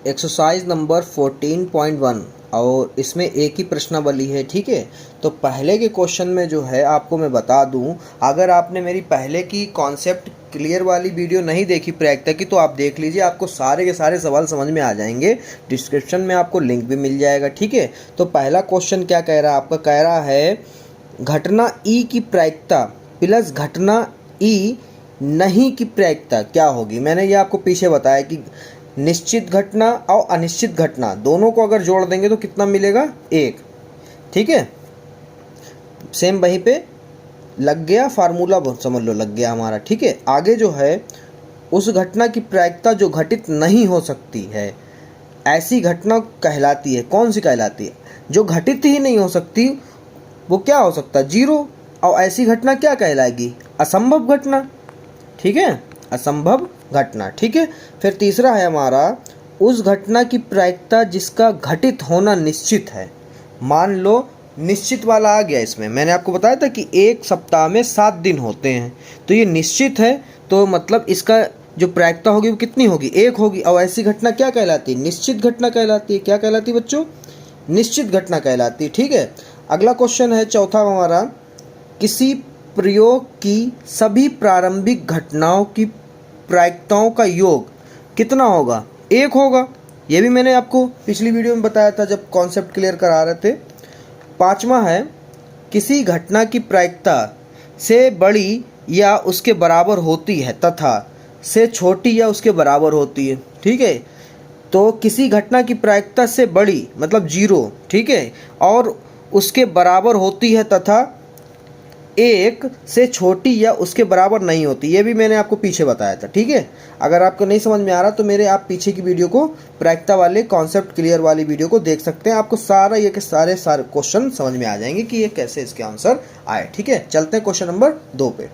Exercise number 14.1 और इसमें एक ही प्रश्नावली है। ठीक है, तो पहले के क्वेश्चन में जो है आपको मैं बता दूं, अगर आपने मेरी पहले की कॉन्सेप्ट क्लियर वाली वीडियो नहीं देखी प्रायिकता की, तो आप देख लीजिए, आपको सारे के सारे सवाल समझ में आ जाएंगे। डिस्क्रिप्शन में आपको लिंक भी मिल जाएगा। ठीक है, तो पहला क्वेश्चन क्या कह रहा है आपका, कह रहा है घटना ई की प्रायिकता प्लस घटना ई नहीं की प्रायिकता क्या होगी। मैंने ये आपको पीछे बताया कि निश्चित घटना और अनिश्चित घटना दोनों को अगर जोड़ देंगे तो कितना मिलेगा, 1। ठीक है, सेम वहीं पे लग गया फार्मूला, बहुत समझ लो लग गया हमारा। ठीक है, आगे जो है उस घटना की प्रायिकता जो घटित नहीं हो सकती है, ऐसी घटना कहलाती है। कौन सी कहलाती है? जो घटित ही नहीं हो सकती वो क्या हो सकता है, 0। और ऐसी घटना क्या कहलाएगी, असंभव घटना। ठीक है, असंभव घटना। ठीक है, फिर तीसरा है हमारा उस घटना की प्रायिकता जिसका घटित होना निश्चित है। मान लो निश्चित वाला आ गया इसमें, मैंने आपको बताया था कि एक सप्ताह में 7 दिन होते हैं, तो ये निश्चित है, तो मतलब इसका जो प्रायिकता होगी वो कितनी होगी, 1 होगी। और ऐसी घटना क्या कहलाती है, निश्चित घटना कहलाती है। क्या कहलाती है बच्चों, निश्चित घटना कहलाती है। ठीक है, अगला क्वेश्चन है चौथा हमारा, किसी प्रयोग की सभी प्रारंभिक घटनाओं की प्रायिकताओं का योग कितना होगा, 1 होगा। ये भी मैंने आपको पिछली वीडियो में बताया था जब कॉन्सेप्ट क्लियर करा रहे थे। पांचवा है किसी घटना की प्रायिकता से बड़ी या उसके बराबर होती है तथा से छोटी या उसके बराबर होती है। ठीक है, तो किसी घटना की प्रायिकता से बड़ी मतलब 0, ठीक है, और उसके बराबर होती है तथा 1 से छोटी या उसके बराबर नहीं होती। ये भी मैंने आपको पीछे बताया था। ठीक है, अगर आपको नहीं समझ में आ रहा तो मेरे आप पीछे की वीडियो को, प्रायिकता वाले कॉन्सेप्ट क्लियर वाली वीडियो को देख सकते हैं। आपको सारा ये के सारे क्वेश्चन समझ में आ जाएंगे कि ये कैसे इसके आंसर आए। ठीक है, चलते हैं क्वेश्चन नंबर 2 पे।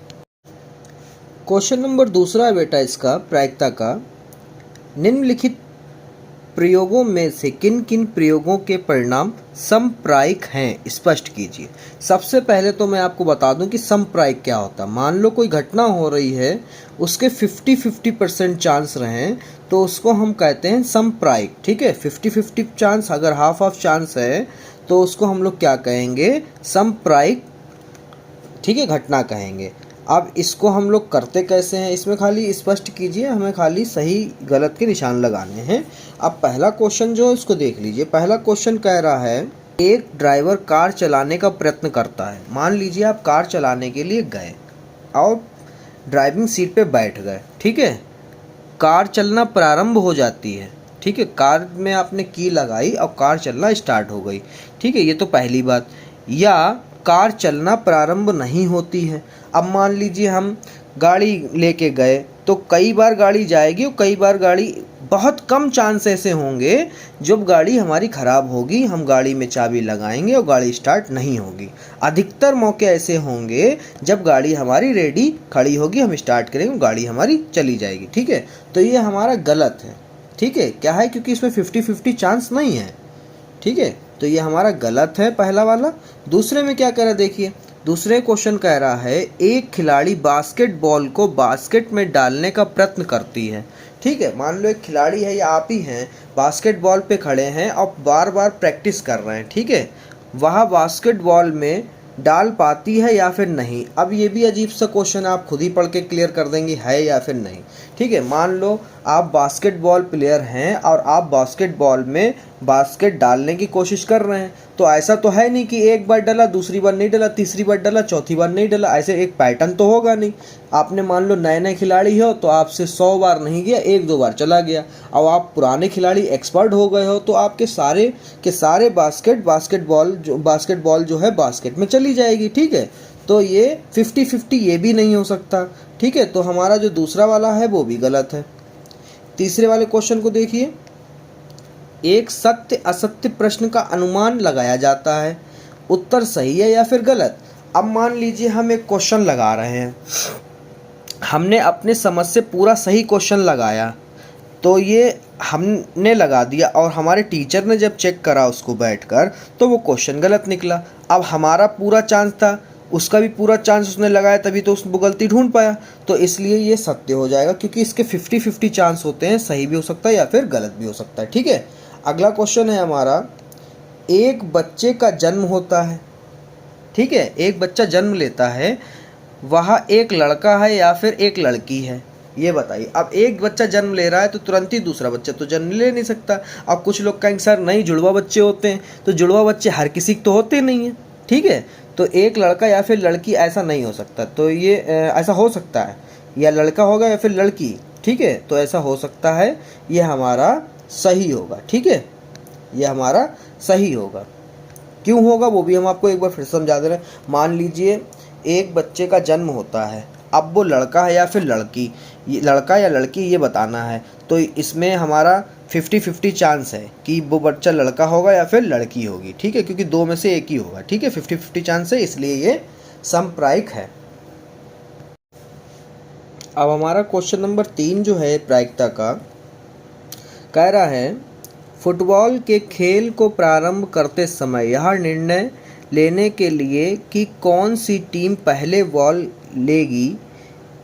क्वेश्चन नंबर 2 है बेटा इसका प्रायिकता का, निम्नलिखित प्रयोगों में से किन किन प्रयोगों के परिणाम समप्रायिक हैं, स्पष्ट कीजिए। सबसे पहले तो मैं आपको बता दूं कि समप्रायिक क्या होता है। मान लो कोई घटना हो रही है, उसके 50-50% चांस रहें तो उसको हम कहते हैं समप्रायिक। ठीक है, 50-50 चांस, अगर हाफ ऑफ चांस है तो उसको हम लोग क्या कहेंगे, समप्रायिक। ठीक है, घटना कहेंगे। अब इसको हम लोग करते कैसे हैं, इसमें खाली स्पष्ट कीजिए, हमें खाली सही गलत के निशान लगाने हैं। अब पहला क्वेश्चन जो है उसको देख लीजिए। पहला क्वेश्चन कह रहा है एक ड्राइवर कार चलाने का प्रयत्न करता है। मान लीजिए आप कार चलाने के लिए गए और ड्राइविंग सीट पे बैठ गए। ठीक है, कार चलना प्रारंभ हो जाती है। ठीक है, कार में आपने की लगाई और कार चलना स्टार्ट हो गई। ठीक है, ये तो पहली बात। या कार चलना प्रारंभ नहीं होती है। अब मान लीजिए हम गाड़ी लेके गए तो कई बार गाड़ी जाएगी और कई बार गाड़ी, बहुत कम चांस ऐसे होंगे जब गाड़ी हमारी ख़राब होगी, हम गाड़ी में चाबी लगाएंगे और गाड़ी स्टार्ट नहीं होगी। अधिकतर मौके ऐसे होंगे जब गाड़ी हमारी रेडी खड़ी होगी, हम स्टार्ट करेंगे, गाड़ी हमारी चली जाएगी। ठीक है, तो ये हमारा गलत है। ठीक है, क्या है, क्योंकि इसमें 50-50 चांस नहीं है। ठीक है, तो ये हमारा गलत है पहला वाला। दूसरे में क्या कह रहा है देखिए, दूसरे क्वेश्चन कह रहा है एक खिलाड़ी बास्केटबॉल को बास्केट में डालने का प्रयत्न करती है। ठीक है, मान लो एक खिलाड़ी है या आप ही हैं, बास्केटबॉल पे खड़े हैं और बार बार प्रैक्टिस कर रहे हैं। ठीक है, वह बास्केटबॉल में डाल पाती है या फिर नहीं। अब ये भी अजीब सा क्वेश्चन, आप खुद ही पढ़ के क्लियर कर देंगे है या फिर नहीं। ठीक है, मान लो आप बास्केटबॉल प्लेयर हैं और आप बास्केटबॉल में बास्केट डालने की कोशिश कर रहे हैं, तो ऐसा तो है नहीं कि एक बार डाला, दूसरी बार नहीं डाला, तीसरी बार डाला, चौथी बार नहीं डाला, ऐसे एक पैटर्न तो होगा नहीं। आपने मान लो नए नए खिलाड़ी हो तो आपसे 100 बार नहीं गया, 1-2 बार चला गया। और आप पुराने खिलाड़ी एक्सपर्ट हो गए हो तो आपके सारे के सारे बास्केटबॉल जो है बास्केट में चली जाएगी। ठीक है, तो ये 50-50 ये भी नहीं हो सकता। ठीक है, तो हमारा जो दूसरा वाला है वो भी गलत है। तीसरे वाले क्वेश्चन को देखिए, एक सत्य असत्य प्रश्न का अनुमान लगाया जाता है, उत्तर सही है या फिर गलत। अब मान लीजिए हम एक क्वेश्चन लगा रहे हैं, हमने अपने समझ से पूरा सही क्वेश्चन लगाया, तो ये हमने लगा दिया और हमारे टीचर ने जब चेक करा उसको बैठकर तो वो क्वेश्चन गलत निकला। अब हमारा पूरा चांस था उसका भी पूरा चांस उसने लगाया, तभी तो उसने वो गलती ढूंढ पाया। तो इसलिए ये सत्य हो जाएगा, क्योंकि इसके 50-50 चांस होते हैं, सही भी हो सकता है या फिर गलत भी हो सकता है। ठीक है, अगला क्वेश्चन है हमारा, एक बच्चे का जन्म होता है। ठीक है, एक बच्चा जन्म लेता है, वह एक लड़का है या फिर एक लड़की है, ये बताइए। अब एक बच्चा जन्म ले रहा है तो तुरंत ही दूसरा बच्चा तो जन्म ले नहीं सकता। अब कुछ लोग कहेंगे सर नहीं, जुड़वा बच्चे होते हैं, तो जुड़वा बच्चे हर किसी तो होते नहीं हैं। ठीक है, तो एक लड़का या फिर लड़की ऐसा नहीं हो सकता, तो ये ऐसा हो सकता है, या लड़का होगा या फिर लड़की। ठीक है, तो ऐसा हो सकता है, ये हमारा सही होगा। ठीक है, ये हमारा सही होगा। क्यों होगा वो भी हम आपको एक बार फिर समझा दे रहे हैं। मान लीजिए एक बच्चे का जन्म होता है, अब वो लड़का है या फिर लड़की, ये लड़का या लड़की ये बताना है, तो इसमें हमारा 50-50 चांस है कि वो बच्चा लड़का होगा या फिर लड़की होगी। ठीक है, क्योंकि दो में से एक ही होगा। ठीक है, 50-50 चांस है, इसलिए ये समप्रायिक है। अब हमारा क्वेश्चन नंबर 3 जो है प्रायिकता का, कह रहा है फुटबॉल के खेल को प्रारंभ करते समय यह निर्णय लेने के लिए कि कौन सी टीम पहले बॉल लेगी,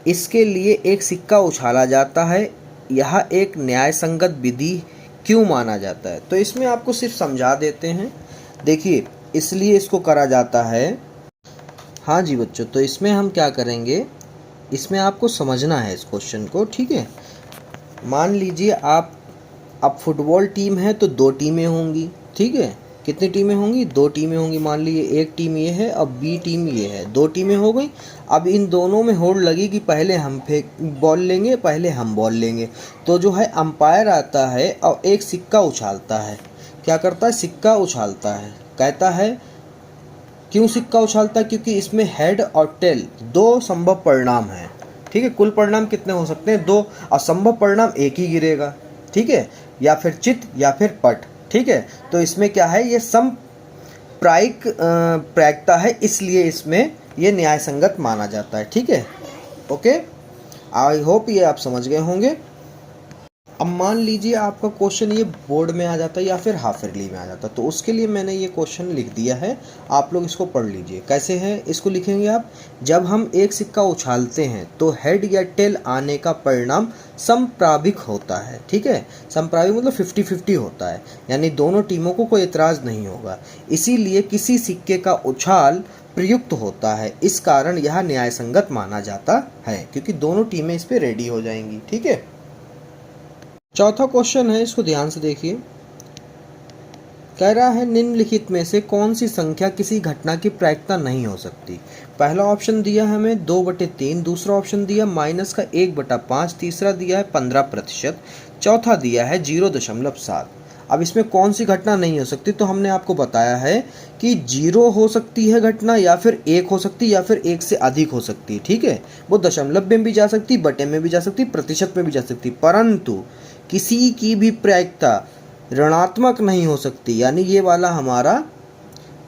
इसके लिए एक सिक्का उछाला जाता है। यह एक न्यायसंगत विधि क्यों माना जाता है? तो इसमें आपको सिर्फ समझा देते हैं। देखिए, इसलिए इसको करा जाता है। हाँ जी बच्चों, तो इसमें हम क्या करेंगे, इसमें आपको समझना है इस क्वेश्चन को। ठीक है, मान लीजिए आप, अब फुटबॉल टीम है तो दो टीमें होंगी। ठीक है, कितनी टीमें होंगी? दो टीमें होंगी। मान लीजिए एक टीम ये है, अब बी टीम ये है, दो टीमें हो गई। अब इन दोनों में होड़ लगी कि पहले हम बॉल लेंगे, पहले हम बॉल लेंगे। तो जो है अंपायर आता है और एक सिक्का उछालता है। क्या करता है? सिक्का उछालता है। कहता है क्यों सिक्का उछालता है? क्योंकि इसमें हेड और टेल दो संभव परिणाम हैं। ठीक है, कुल परिणाम कितने हो सकते हैं? दो। असंभव परिणाम एक ही गिरेगा। ठीक है, या फिर चित या फिर पट। ठीक है, तो इसमें क्या है, ये समप्रायिक प्रायिकता है, इसलिए इसमें ये न्याय संगत माना जाता है। ठीक है, ओके, आई होप ये आप समझ गए होंगे। अब मान लीजिए आपका क्वेश्चन ये बोर्ड में आ जाता है या फिर हाफ ईयरली में आ जाता है, तो उसके लिए मैंने ये क्वेश्चन लिख दिया है, आप लोग इसको पढ़ लीजिए। कैसे है इसको लिखेंगे आप? जब हम एक सिक्का उछालते हैं तो हेड या टेल आने का परिणाम समप्राविक होता है। ठीक है, समप्राविक मतलब 50-50 होता है, यानी दोनों टीमों को कोई एतराज़ नहीं होगा। इसीलिए किसी सिक्के का उछाल प्रयुक्त होता है। इस कारण यह न्यायसंगत माना जाता है, क्योंकि दोनों टीमें इस पर रेडी हो जाएंगी। ठीक है, चौथा क्वेश्चन है, इसको ध्यान से देखिए। कह रहा है निम्नलिखित में से कौन सी संख्या किसी घटना की प्रायिकता नहीं हो सकती? पहला ऑप्शन दिया है हमें 2/3, दूसरा ऑप्शन दिया माइनस का 1/5, तीसरा दिया है 15%, चौथा दिया है 0.7। अब इसमें कौन सी घटना नहीं हो सकती? तो हमने आपको बताया है कि 0 हो सकती है घटना, या फिर 1 हो सकती है, या फिर 1 से अधिक हो सकती है। ठीक है, वो दशमलव में भी जा सकती, बटे में भी जा सकती, प्रतिशत में भी जा सकती, परंतु किसी की भी प्रायिकता ऋणात्मक नहीं हो सकती, यानी ये वाला हमारा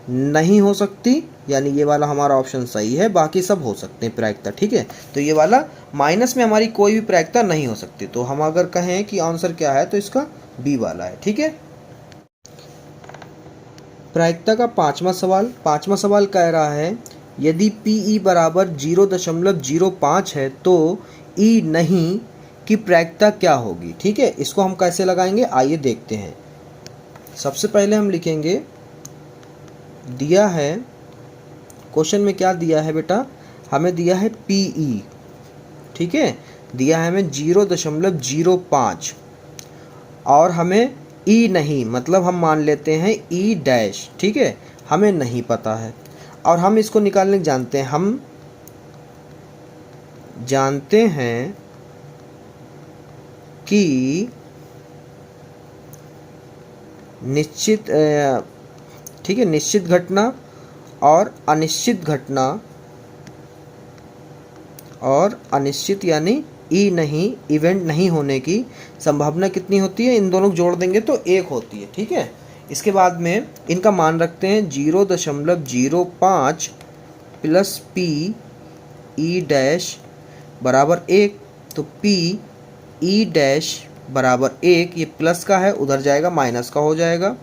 नहीं हो सकती, यानी ये वाला हमारा ऑप्शन सही है। बाकी सब हो सकते हैं प्रायिकता। ठीक है, तो ये वाला माइनस में हमारी कोई भी प्रायिकता नहीं हो सकती। तो हम अगर कहें कि आंसर क्या है, तो इसका बी वाला है। ठीक है, प्रायिकता का पांचवा सवाल कह रहा है यदि पीई बराबर 0.05 है तो ई नहीं की प्रायिकता क्या होगी? ठीक है, इसको हम कैसे लगाएंगे, आइए देखते हैं। सबसे पहले हम लिखेंगे, दिया है क्वेश्चन में, क्या दिया है बेटा, हमें दिया है पीई। ठीक है, दिया है हमें 0.05 और हमें ई नहीं, मतलब हम मान लेते हैं ई डैश। ठीक है, हमें नहीं पता है और हम इसको निकालने जानते हैं। हम जानते हैं कि निश्चित, ठीक है, निश्चित घटना और अनिश्चित घटना और अनिश्चित यानी ई नहीं, इवेंट नहीं होने की संभावना कितनी होती है? इन दोनों को जोड़ देंगे तो 1 होती है। ठीक है, इसके बाद में इनका मान रखते हैं 0.05 प्लस पी ई डैश बराबर 1, तो पी ई डैश बराबर 1, ये प्लस का है, उधर जाएगा माइनस का हो जाएगा।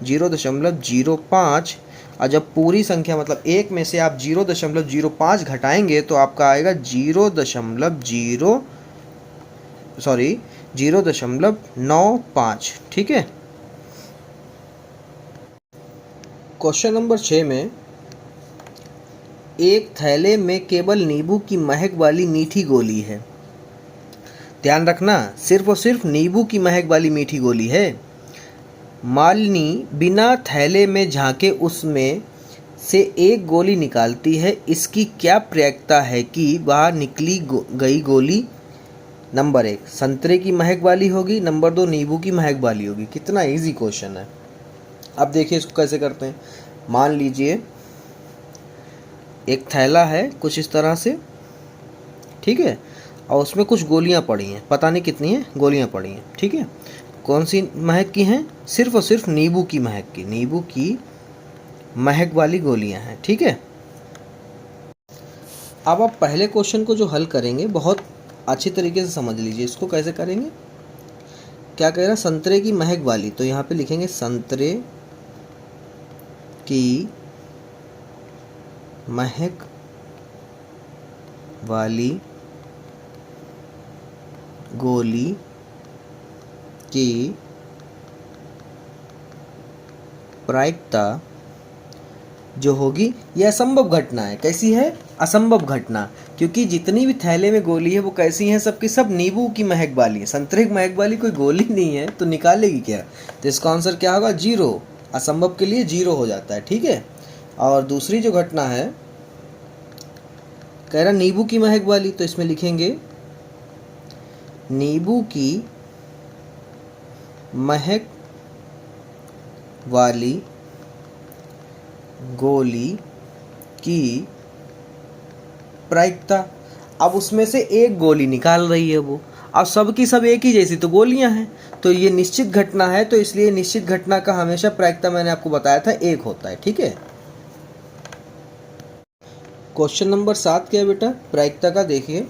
0.05 और जब पूरी संख्या मतलब 1 में से आप 0.05 घटाएंगे तो आपका आएगा 0.95। ठीक है। क्वेश्चन नंबर 6 में एक थैले में केवल नींबू की महक वाली मीठी गोली है। ध्यान रखना, सिर्फ और सिर्फ नींबू की महक वाली मीठी गोली है। मालिनी बिना थैले में झांके उसमें से एक गोली निकालती है। इसकी क्या प्रयोक्ता है कि वह निकली गई गोली नंबर 1 संतरे की महक वाली होगी, नंबर 2 नींबू की महक वाली होगी। कितना इजी क्वेश्चन है। अब देखिए इसको कैसे करते हैं। मान लीजिए एक थैला है कुछ इस तरह से, ठीक है, और उसमें कुछ गोलियां पड़ी हैं, पता नहीं कितनी हैं गोलियां पड़ी हैं, ठीक है। कौन सी महक की हैं? सिर्फ और सिर्फ नींबू की महक की, नींबू की महक वाली गोलियां हैं, ठीक है। अब आप पहले क्वेश्चन को जो हल करेंगे बहुत अच्छी तरीके से समझ लीजिए। इसको कैसे करेंगे, क्या कह रहा है, संतरे की महक वाली, तो यहाँ पे लिखेंगे संतरे की महक वाली गोली की प्रायिकता जो होगी, यह असंभव घटना है। कैसी है? असंभव घटना, क्योंकि जितनी भी थैले में गोली है वो कैसी हैं, सबकी सब नींबू की महक वाली है। संतरे की महक वाली कोई गोली नहीं है तो निकालेगी क्या? तो इसका आंसर क्या होगा? 0। असंभव के लिए 0 हो जाता है, ठीक है। और दूसरी जो घटना है, कह रहा नींबू की महक वाली, तो इसमें लिखेंगे नींबू की महक वाली गोली की प्रायिकता। अब उसमें से एक गोली निकाल रही है वो, अब सब की सब एक ही जैसी तो गोलियां हैं, तो ये निश्चित घटना है, तो इसलिए निश्चित घटना का हमेशा प्रायिकता मैंने आपको बताया था 1 होता है, ठीक है। क्वेश्चन नंबर 7 क्या है बेटा? प्रायिकता का देखिए,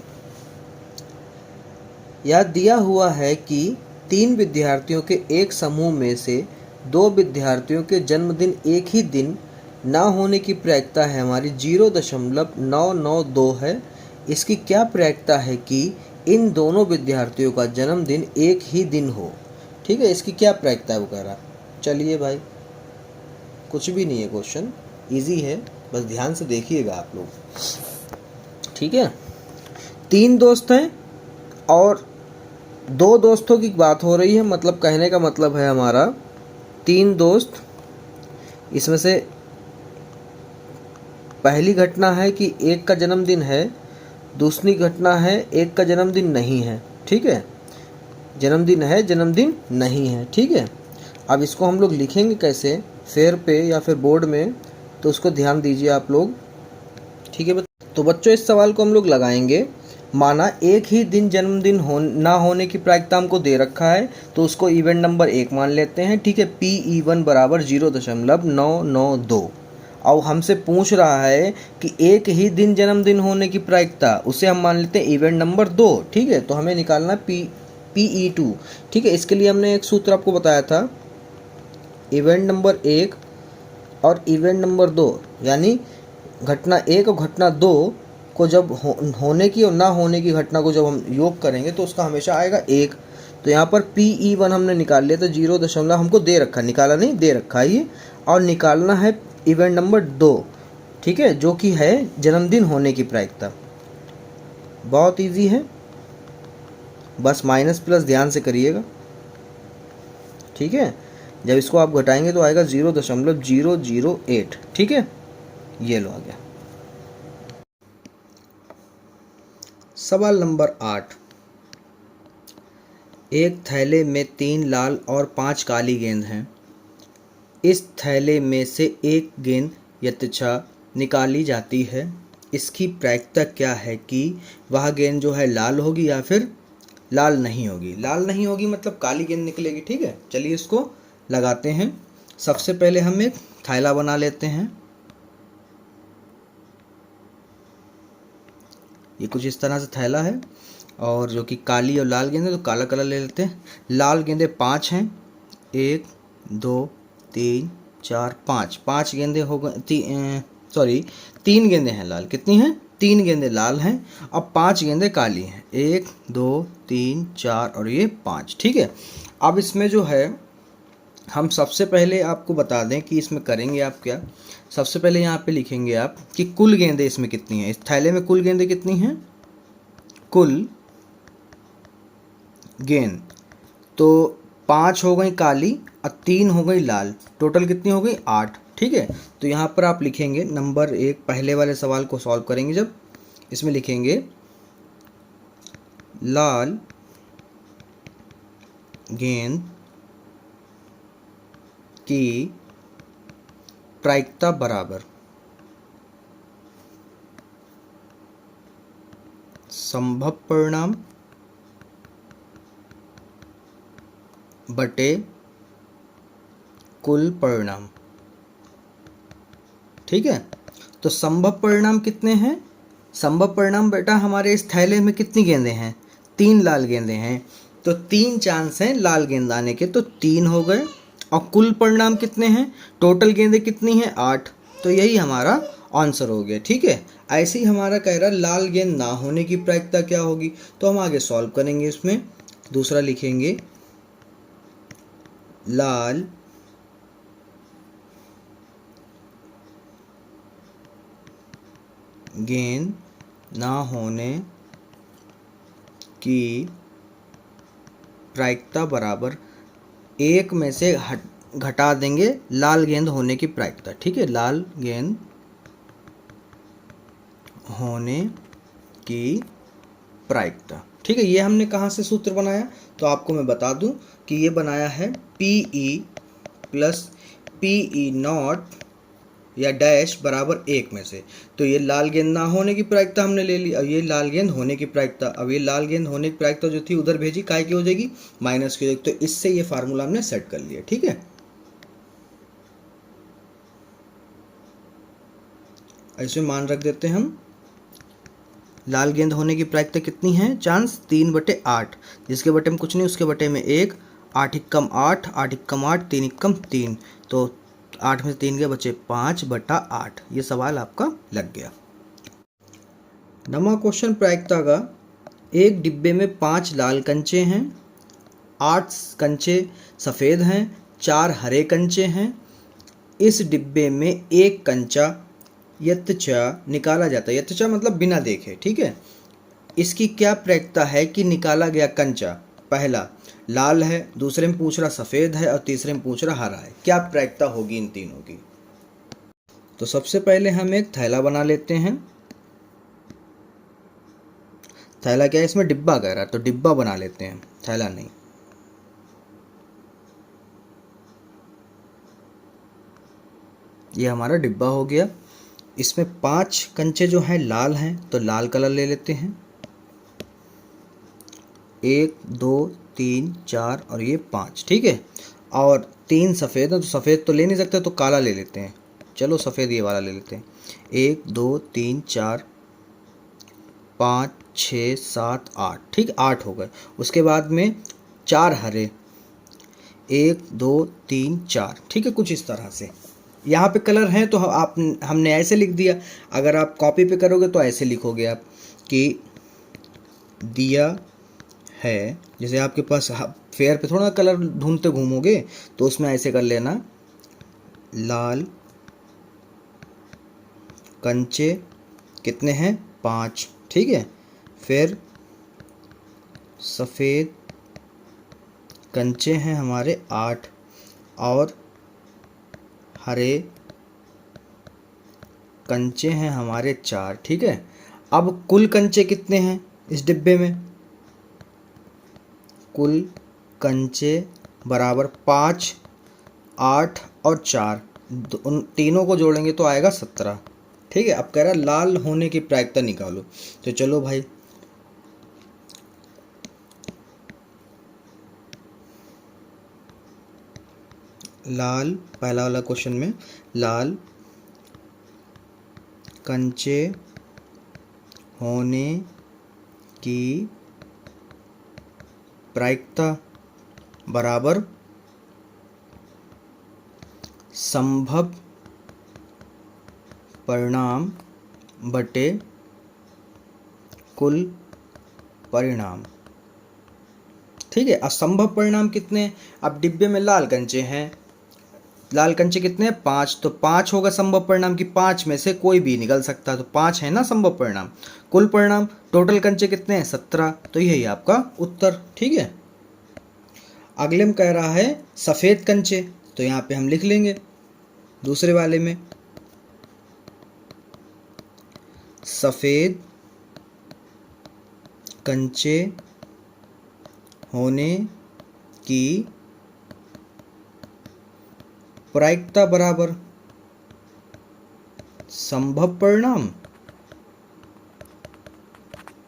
यह दिया हुआ है कि 3 विद्यार्थियों के एक समूह में से 2 विद्यार्थियों के जन्मदिन एक ही दिन ना होने की प्रायिकता है हमारी 0.992 है। इसकी क्या प्रायिकता है कि इन दोनों विद्यार्थियों का जन्मदिन एक ही दिन हो? ठीक है, इसकी क्या प्रायिकता है वो कह रहा। चलिए भाई, कुछ भी नहीं है, क्वेश्चन इजी है, बस ध्यान से देखिएगा आप लोग, ठीक है। 3 दोस्त हैं और 2 दोस्तों की बात हो रही है, मतलब कहने का मतलब है हमारा 3 दोस्त, इसमें से पहली घटना है कि एक का जन्मदिन है, दूसरी घटना है एक का जन्मदिन नहीं है, ठीक है। जन्मदिन है, जन्मदिन नहीं है, ठीक है। अब इसको हम लोग लिखेंगे कैसे, फेयर पे या फिर बोर्ड में, तो उसको ध्यान दीजिए आप लोग, ठीक है। तो बच्चों इस सवाल को हम लोग लगाएंगे, माना एक ही दिन जन्मदिन ना होने की प्रायिकता हमको दे रखा है, तो उसको इवेंट नंबर 1 मान लेते हैं, ठीक है। PE1 बराबर 0.992। और हमसे पूछ रहा है कि एक ही दिन जन्मदिन होने की प्रायिकता, उसे हम मान लेते हैं इवेंट नंबर 2, ठीक है। तो हमें निकालना PE2, ठीक है। इसके लिए हमने एक सूत्र आपको बताया था, इवेंट नंबर 1 और इवेंट नंबर 2, यानी घटना 1 और घटना 2 को जब होने की और ना होने की घटना को जब हम योग करेंगे तो उसका हमेशा आएगा 1। तो यहाँ पर PE1 हमने निकाल लिया, तो 0. हमको दे रखा, निकाला नहीं, दे रखा है ये, और निकालना है इवेंट नंबर 2, ठीक है, जो कि है जन्मदिन होने की प्रायिकता। बहुत इजी है, बस माइनस प्लस ध्यान से करिएगा, ठीक है। जब इसको आप घटाएंगे तो आएगा 0.008, ठीक है। ये लो आ गया। सवाल नंबर 8, एक थैले में 3 लाल और 5 काली गेंद हैं। इस थैले में से एक गेंद यथेच्छा निकाली जाती है। इसकी प्रायिकता क्या है कि वह गेंद जो है लाल होगी या फिर लाल नहीं होगी। लाल नहीं होगी मतलब काली गेंद निकलेगी, ठीक है। चलिए इसको लगाते हैं। सबसे पहले हम एक थैला बना लेते हैं, ये कुछ इस तरह से थैला है, और जो कि काली और लाल गेंद है, तो काला कलर ले लेते हैं। लाल गेंदें 5 हैं, 1 2 3 4 5, 5 गेंदे हो गए, सॉरी 3 गेंदे हैं लाल। कितनी हैं? 3 गेंदे लाल हैं। अब 5 गेंदे काली हैं। 1 2 3 4 और ये 5। ठीक है। अब इसमें जो है हम सबसे पहले आपको बता दें कि इसमें करेंगे आप क्या। सबसे पहले यहाँ पे लिखेंगे आप कि कुल गेंदे इसमें कितनी हैं। इस थैले में कुल गेंदे कितनी हैं? कुल गेंद तो 5 हो गई काली और 3 हो गई लाल। टोटल कितनी हो गई? 8। ठीक है। तो यहाँ पर आप लिखेंगे नंबर 1, पहले वाले सवाल को सॉल्व करेंगे जब, इसमें लिखेंगे लाल गेंद की प्रायिकता बराबर संभव परिणाम बटे कुल परिणाम। ठीक है। तो संभव परिणाम कितने हैं? संभव परिणाम बेटा हमारे इस थैले में कितनी गेंदें हैं? 3 लाल गेंदें हैं। तो 3 चांस हैं लाल गेंद आने के, तो 3 हो गए। और कुल परिणाम कितने हैं? टोटल गेंदें कितनी हैं? 8। तो यही हमारा आंसर हो गया। ठीक है। ऐसे ही हमारा कह रहा लाल गेंद ना होने की प्रायिकता क्या होगी, तो हम आगे सॉल्व करेंगे। इसमें दूसरा लिखेंगे लाल गेंद ना होने की प्रायिकता बराबर 1 में से घटा देंगे लाल गेंद होने की प्रायिकता। ठीक है। लाल गेंद होने की प्रायिकता। ठीक है। ये हमने कहाँ से सूत्र बनाया? तो आपको मैं बता दूं कि ये बनाया है PE प्लस PE नॉट या डैश बराबर 1 में से। तो ये लाल गेंद ना होने की प्रायिकता हमने ले ली। अब ये लाल गेंद होने की प्रायिकता, अब ये लाल गेंद होने की प्रायिकता जो थी उधर भेजी, काय की हो जाएगी? माइनस की हो जाएगी। तो इससे ये फार्मूला हमने सेट कर लिया। ठीक है। ऐसे मान रख देते हैं हम। लाल गेंद होने की प्रायिकता कितनी है? चांस 3/8। जिसके बटे में कुछ नहीं, उसके बटे में 1। 8 एकम 8, 8 एकम 8, 3 एकम 3। तो 8 में से 3 के बचे 5/8। ये सवाल आपका लग गया। नवा क्वेश्चन प्रायिकता का। एक डिब्बे में 5 लाल कंचे हैं, 8 कंचे सफ़ेद हैं, 4 हरे कंचे हैं। इस डिब्बे में एक कंचा यत्चा निकाला जाता है। यत्चा मतलब बिना देखे। ठीक है। इसकी क्या प्रायिकता है कि निकाला गया कंचा पहला लाल है, दूसरे में पूछ रहा सफ़ेद है और तीसरे में पूछ रहा हरा है। क्या प्रायिकता होगी इन तीनों की? तो सबसे पहले हम एक थैला बना लेते हैं। थैला क्या है? इसमें डिब्बा कह रहा है तो डिब्बा बना लेते हैं, थैला नहीं। ये हमारा डिब्बा हो गया। इसमें 5 कंचे जो हैं लाल हैं, तो लाल कलर ले लेते हैं। 1 2 3 4 और ये 5। ठीक है। और 3 सफ़ेद है, तो सफ़ेद तो ले नहीं सकते, तो काला ले लेते हैं। चलो सफ़ेद ये वाला ले लेते हैं। 1 2 3 4 5 6 7 8। ठीक, 8 हो गए। उसके बाद में 4 हरे, 1 2 3 4। ठीक है। कुछ इस तरह से यहाँ पे कलर हैं, तो आप हमने ऐसे लिख दिया। अगर आप कॉपी पे करोगे तो ऐसे लिखोगे आप कि दिया है। जैसे आपके पास फेयर पे थोड़ा कलर ढूंढते घूमोगे, तो उसमें ऐसे कर लेना लाल कंचे कितने हैं? 5। ठीक है। फिर सफ़ेद कंचे हैं हमारे 8 और हरे कंचे हैं हमारे 4। ठीक है। अब कुल कंचे कितने हैं इस डिब्बे में? कुल कंचे बराबर 5 8 और 4, उन तीनों को जोड़ेंगे तो आएगा 17। ठीक है। अब कह रहा लाल होने की प्रायिकता निकालो। तो चलो भाई, लाल पहला वाला क्वेश्चन में लाल कंचे होने की प्रायिकता बराबर संभव परिणाम बटे कुल परिणाम। ठीक है, असंभव परिणाम कितने हैं? अब डिब्बे में लाल कंचे हैं, लाल कंचे कितने हैं? 5, तो 5 होगा संभव परिणाम की 5 में से कोई भी निकल सकता है, तो 5 है ना संभव परिणाम। कुल परिणाम टोटल कंचे कितने हैं? 17, तो यही आपका उत्तर। ठीक है, अगले में कह रहा है सफ़ेद कंचे, तो यहाँ पे हम लिख लेंगे दूसरे वाले में सफ़ेद कंचे होने की प्रायिकता बराबर संभव परिणाम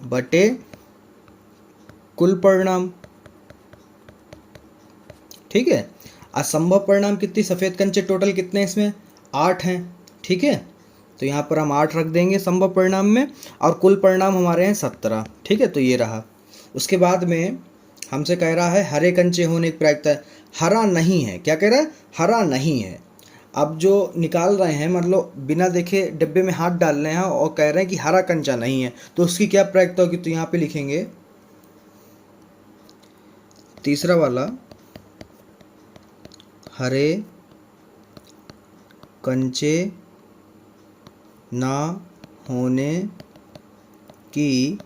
बटे कुल परिणाम। ठीक है, असंभव परिणाम कितनी? सफ़ेद कंचे टोटल कितने हैं इसमें? 8 हैं। ठीक है, तो यहाँ पर हम 8 रख देंगे संभव परिणाम में, और कुल परिणाम हमारे हैं 17। ठीक है, तो ये रहा। उसके बाद में हमसे कह रहा है हरे कंचे होने की प्रायिकता है। हरा नहीं है, क्या कह रहा है? हरा नहीं है। अब जो निकाल रहे हैं, मतलब बिना देखे डिब्बे में हाथ डाल रहे हैं और कह रहे हैं कि हरा कंचा नहीं है, तो उसकी क्या प्रायिकता होगी? तो यहाँ पे लिखेंगे तीसरा वाला, हरे कंचे ना होने की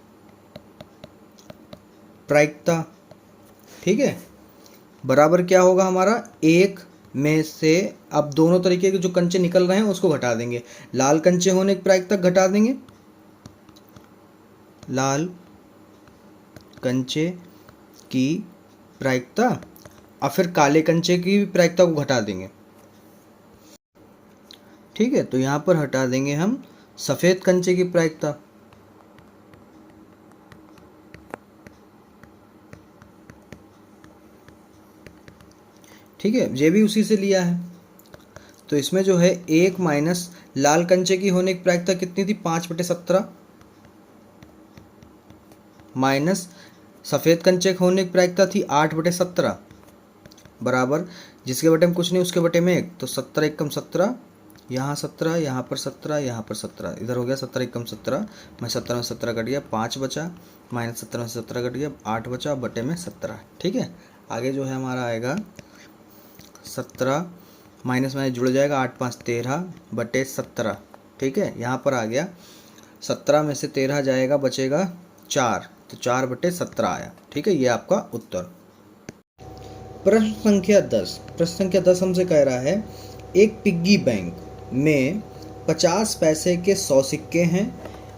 प्रायिकता। ठीक है, बराबर क्या होगा हमारा? 1 में से, अब दोनों तरीके के जो कंचे निकल रहे हैं उसको घटा देंगे। लाल कंचे होने की प्रायिकता घटा देंगे, लाल कंचे की प्रायिकता, और फिर काले कंचे की प्रायिकता को घटा देंगे। ठीक है, तो यहाँ पर हटा देंगे हम सफ़ेद कंचे की प्रायिकता। ठीक है, ये भी उसी से लिया है, तो इसमें जो है 1 माइनस लाल कंचे की होने की प्रायिकता कितनी थी? 5/17, माइनस सफ़ेद कंचे की होने की प्रायिकता थी 8/17, बराबर जिसके बटे में कुछ नहीं उसके बटे में 1, तो 17 एकम 17, यहाँ 17, यहाँ पर 17, यहाँ पर 17, इधर हो गया 17 एकम 17, मैं 17 में 17 कट गया, 5 बचा, माइनस 17 में 17 कट गया, 8 बचा, बटे में 17। ठीक है, आगे जो है हमारा आएगा 17 माइनस में जुड़ जाएगा, 8 5 13 बटे 17। ठीक है, यहाँ पर आ गया 17 में से 13 जाएगा, बचेगा 4, तो 4/17 आया। ठीक है, ये आपका उत्तर। प्रश्न संख्या 10, प्रश्न संख्या 10 हमसे कह रहा है एक पिग्गी बैंक में 50 पैसे के 100 सिक्के हैं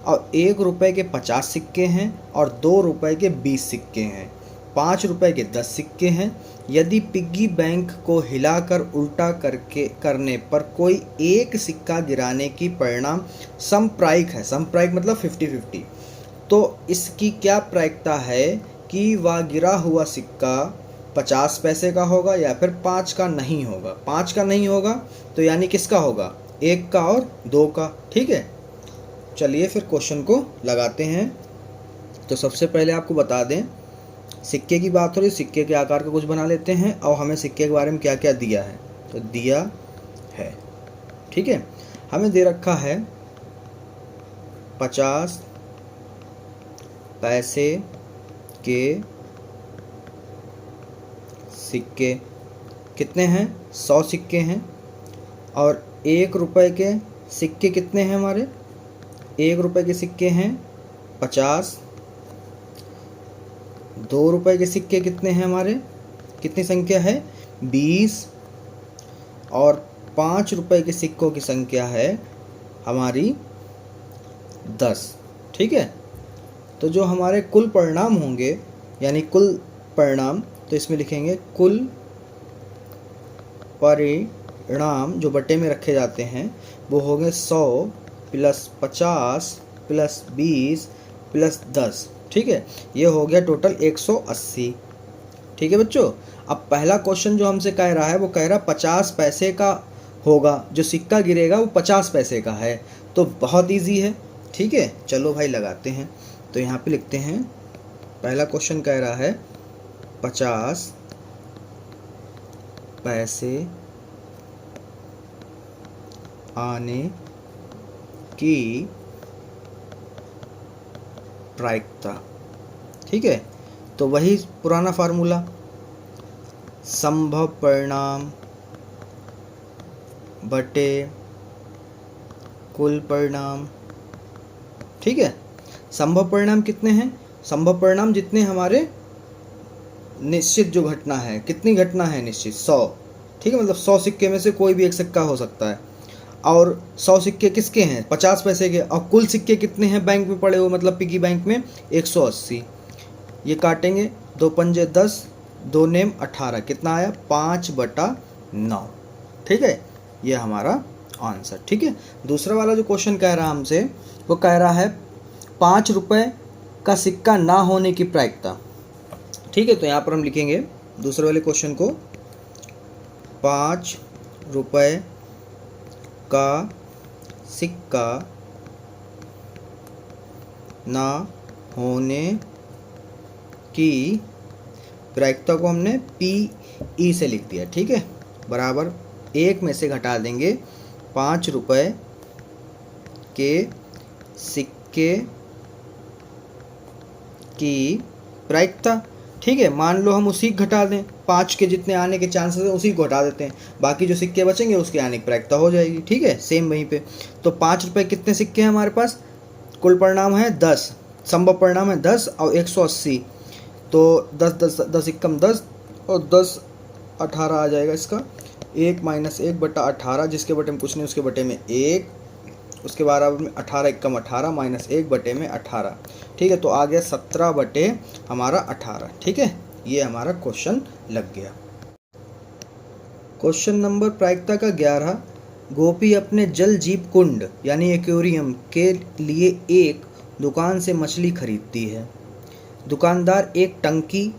और 1 रुपए के 50 सिक्के हैं और 2 रुपए के 20 सिक्के हैं, 5 रुपए के 10 सिक्के हैं। यदि पिग्गी बैंक को हिलाकर उल्टा करने पर कोई एक सिक्का गिराने की परिणाम समप्रायिक है, समप्रायिक मतलब 50-50, तो इसकी क्या प्रायिकता है कि वह गिरा हुआ सिक्का 50 पैसे का होगा या फिर 5 का नहीं होगा? 5 का नहीं होगा तो यानी किसका होगा? 1 का और 2 का। ठीक है, चलिए फिर क्वेश्चन को लगाते हैं। तो सबसे पहले आपको बता दें, सिक्के की बात हो रही, सिक्के के आकार का कुछ बना लेते हैं, और हमें सिक्के के बारे में क्या क्या दिया है, तो दिया है। ठीक है, हमें दे रखा है 50 पैसे के सिक्के कितने हैं? 100 सिक्के हैं, और 1 रुपए के सिक्के कितने हैं हमारे? 1 रुपए के सिक्के हैं 50, 2 रुपए के सिक्के कितने हैं हमारे? कितनी संख्या है? 20, और 5 रुपए के सिक्कों की संख्या है हमारी 10। ठीक है, तो जो हमारे कुल परिणाम होंगे, यानी कुल परिणाम, तो इसमें लिखेंगे कुल परिणाम जो बटे में रखे जाते हैं वो होंगे 100 + 50 + 20 + 10। ठीक है, ये हो गया टोटल 180। ठीक है बच्चों, अब पहला क्वेश्चन जो हमसे कह रहा है वो कह रहा 50 पैसे का होगा, जो सिक्का गिरेगा वो 50 पैसे का है, तो बहुत इजी है। ठीक है, चलो भाई लगाते हैं। तो यहाँ पे लिखते हैं, पहला क्वेश्चन कह रहा है 50 पैसे आने की प्रायिकता। ठीक है, तो वही पुराना फार्मूला, संभव परिणाम बटे कुल परिणाम। ठीक है, संभव परिणाम कितने हैं? संभव परिणाम जितने हमारे निश्चित जो घटना है, कितनी घटना है निश्चित? 100। ठीक है, मतलब 100 सिक्के में से कोई भी एक सिक्का हो सकता है। और 100 सिक्के किसके हैं? 50 पैसे के। और कुल सिक्के कितने हैं बैंक में पड़े हुए, मतलब पिगी बैंक में? 180। ये काटेंगे, 2 पंजे 10, 2 नेम 18, कितना आया? 5/9। ठीक है, ये हमारा आंसर। ठीक है, दूसरा वाला जो क्वेश्चन कह रहा है हमसे, वो कह रहा है 5 रुपए का सिक्का ना होने की प्रायिकता। ठीक है, तो यहाँ पर हम लिखेंगे दूसरे वाले क्वेश्चन को, 5 रुपए का सिक्का ना होने की प्रायिकता को हमने PE से लिख दिया। ठीक है, बराबर 1 में से घटा देंगे 5 रुपए के सिक्के की प्रायिकता। ठीक है, मान लो हम उसी घटा दें, 5 के जितने आने के चांसेस हैं उसी को हटा देते हैं, बाकी जो सिक्के बचेंगे उसके आने की प्रायिकता हो जाएगी। ठीक है, सेम वहीं पे। तो 5 रुपए कितने सिक्के हैं हमारे पास? कुल परिणाम है 10, संभव परिणाम है 10 और 180, तो 10 10 10 एकम 10 और 10 18 आ जाएगा इसका। 1 - 1/18, जिसके बटे में कुछ नहीं उसके बटे में 1, उसके बराबर में 18 एकम 18 -1 बटे में 18। ठीक है, तो आ गया 17 बटे हमारा 18। ठीक है, ये हमारा क्वेश्चन लग गया। क्वेश्चन नंबर प्रायिकता का 11, गोपी अपने जल जीव कुंड यानी एक्वेरियम के लिए एक दुकान से मछली खरीदती है। दुकानदार एक टंकी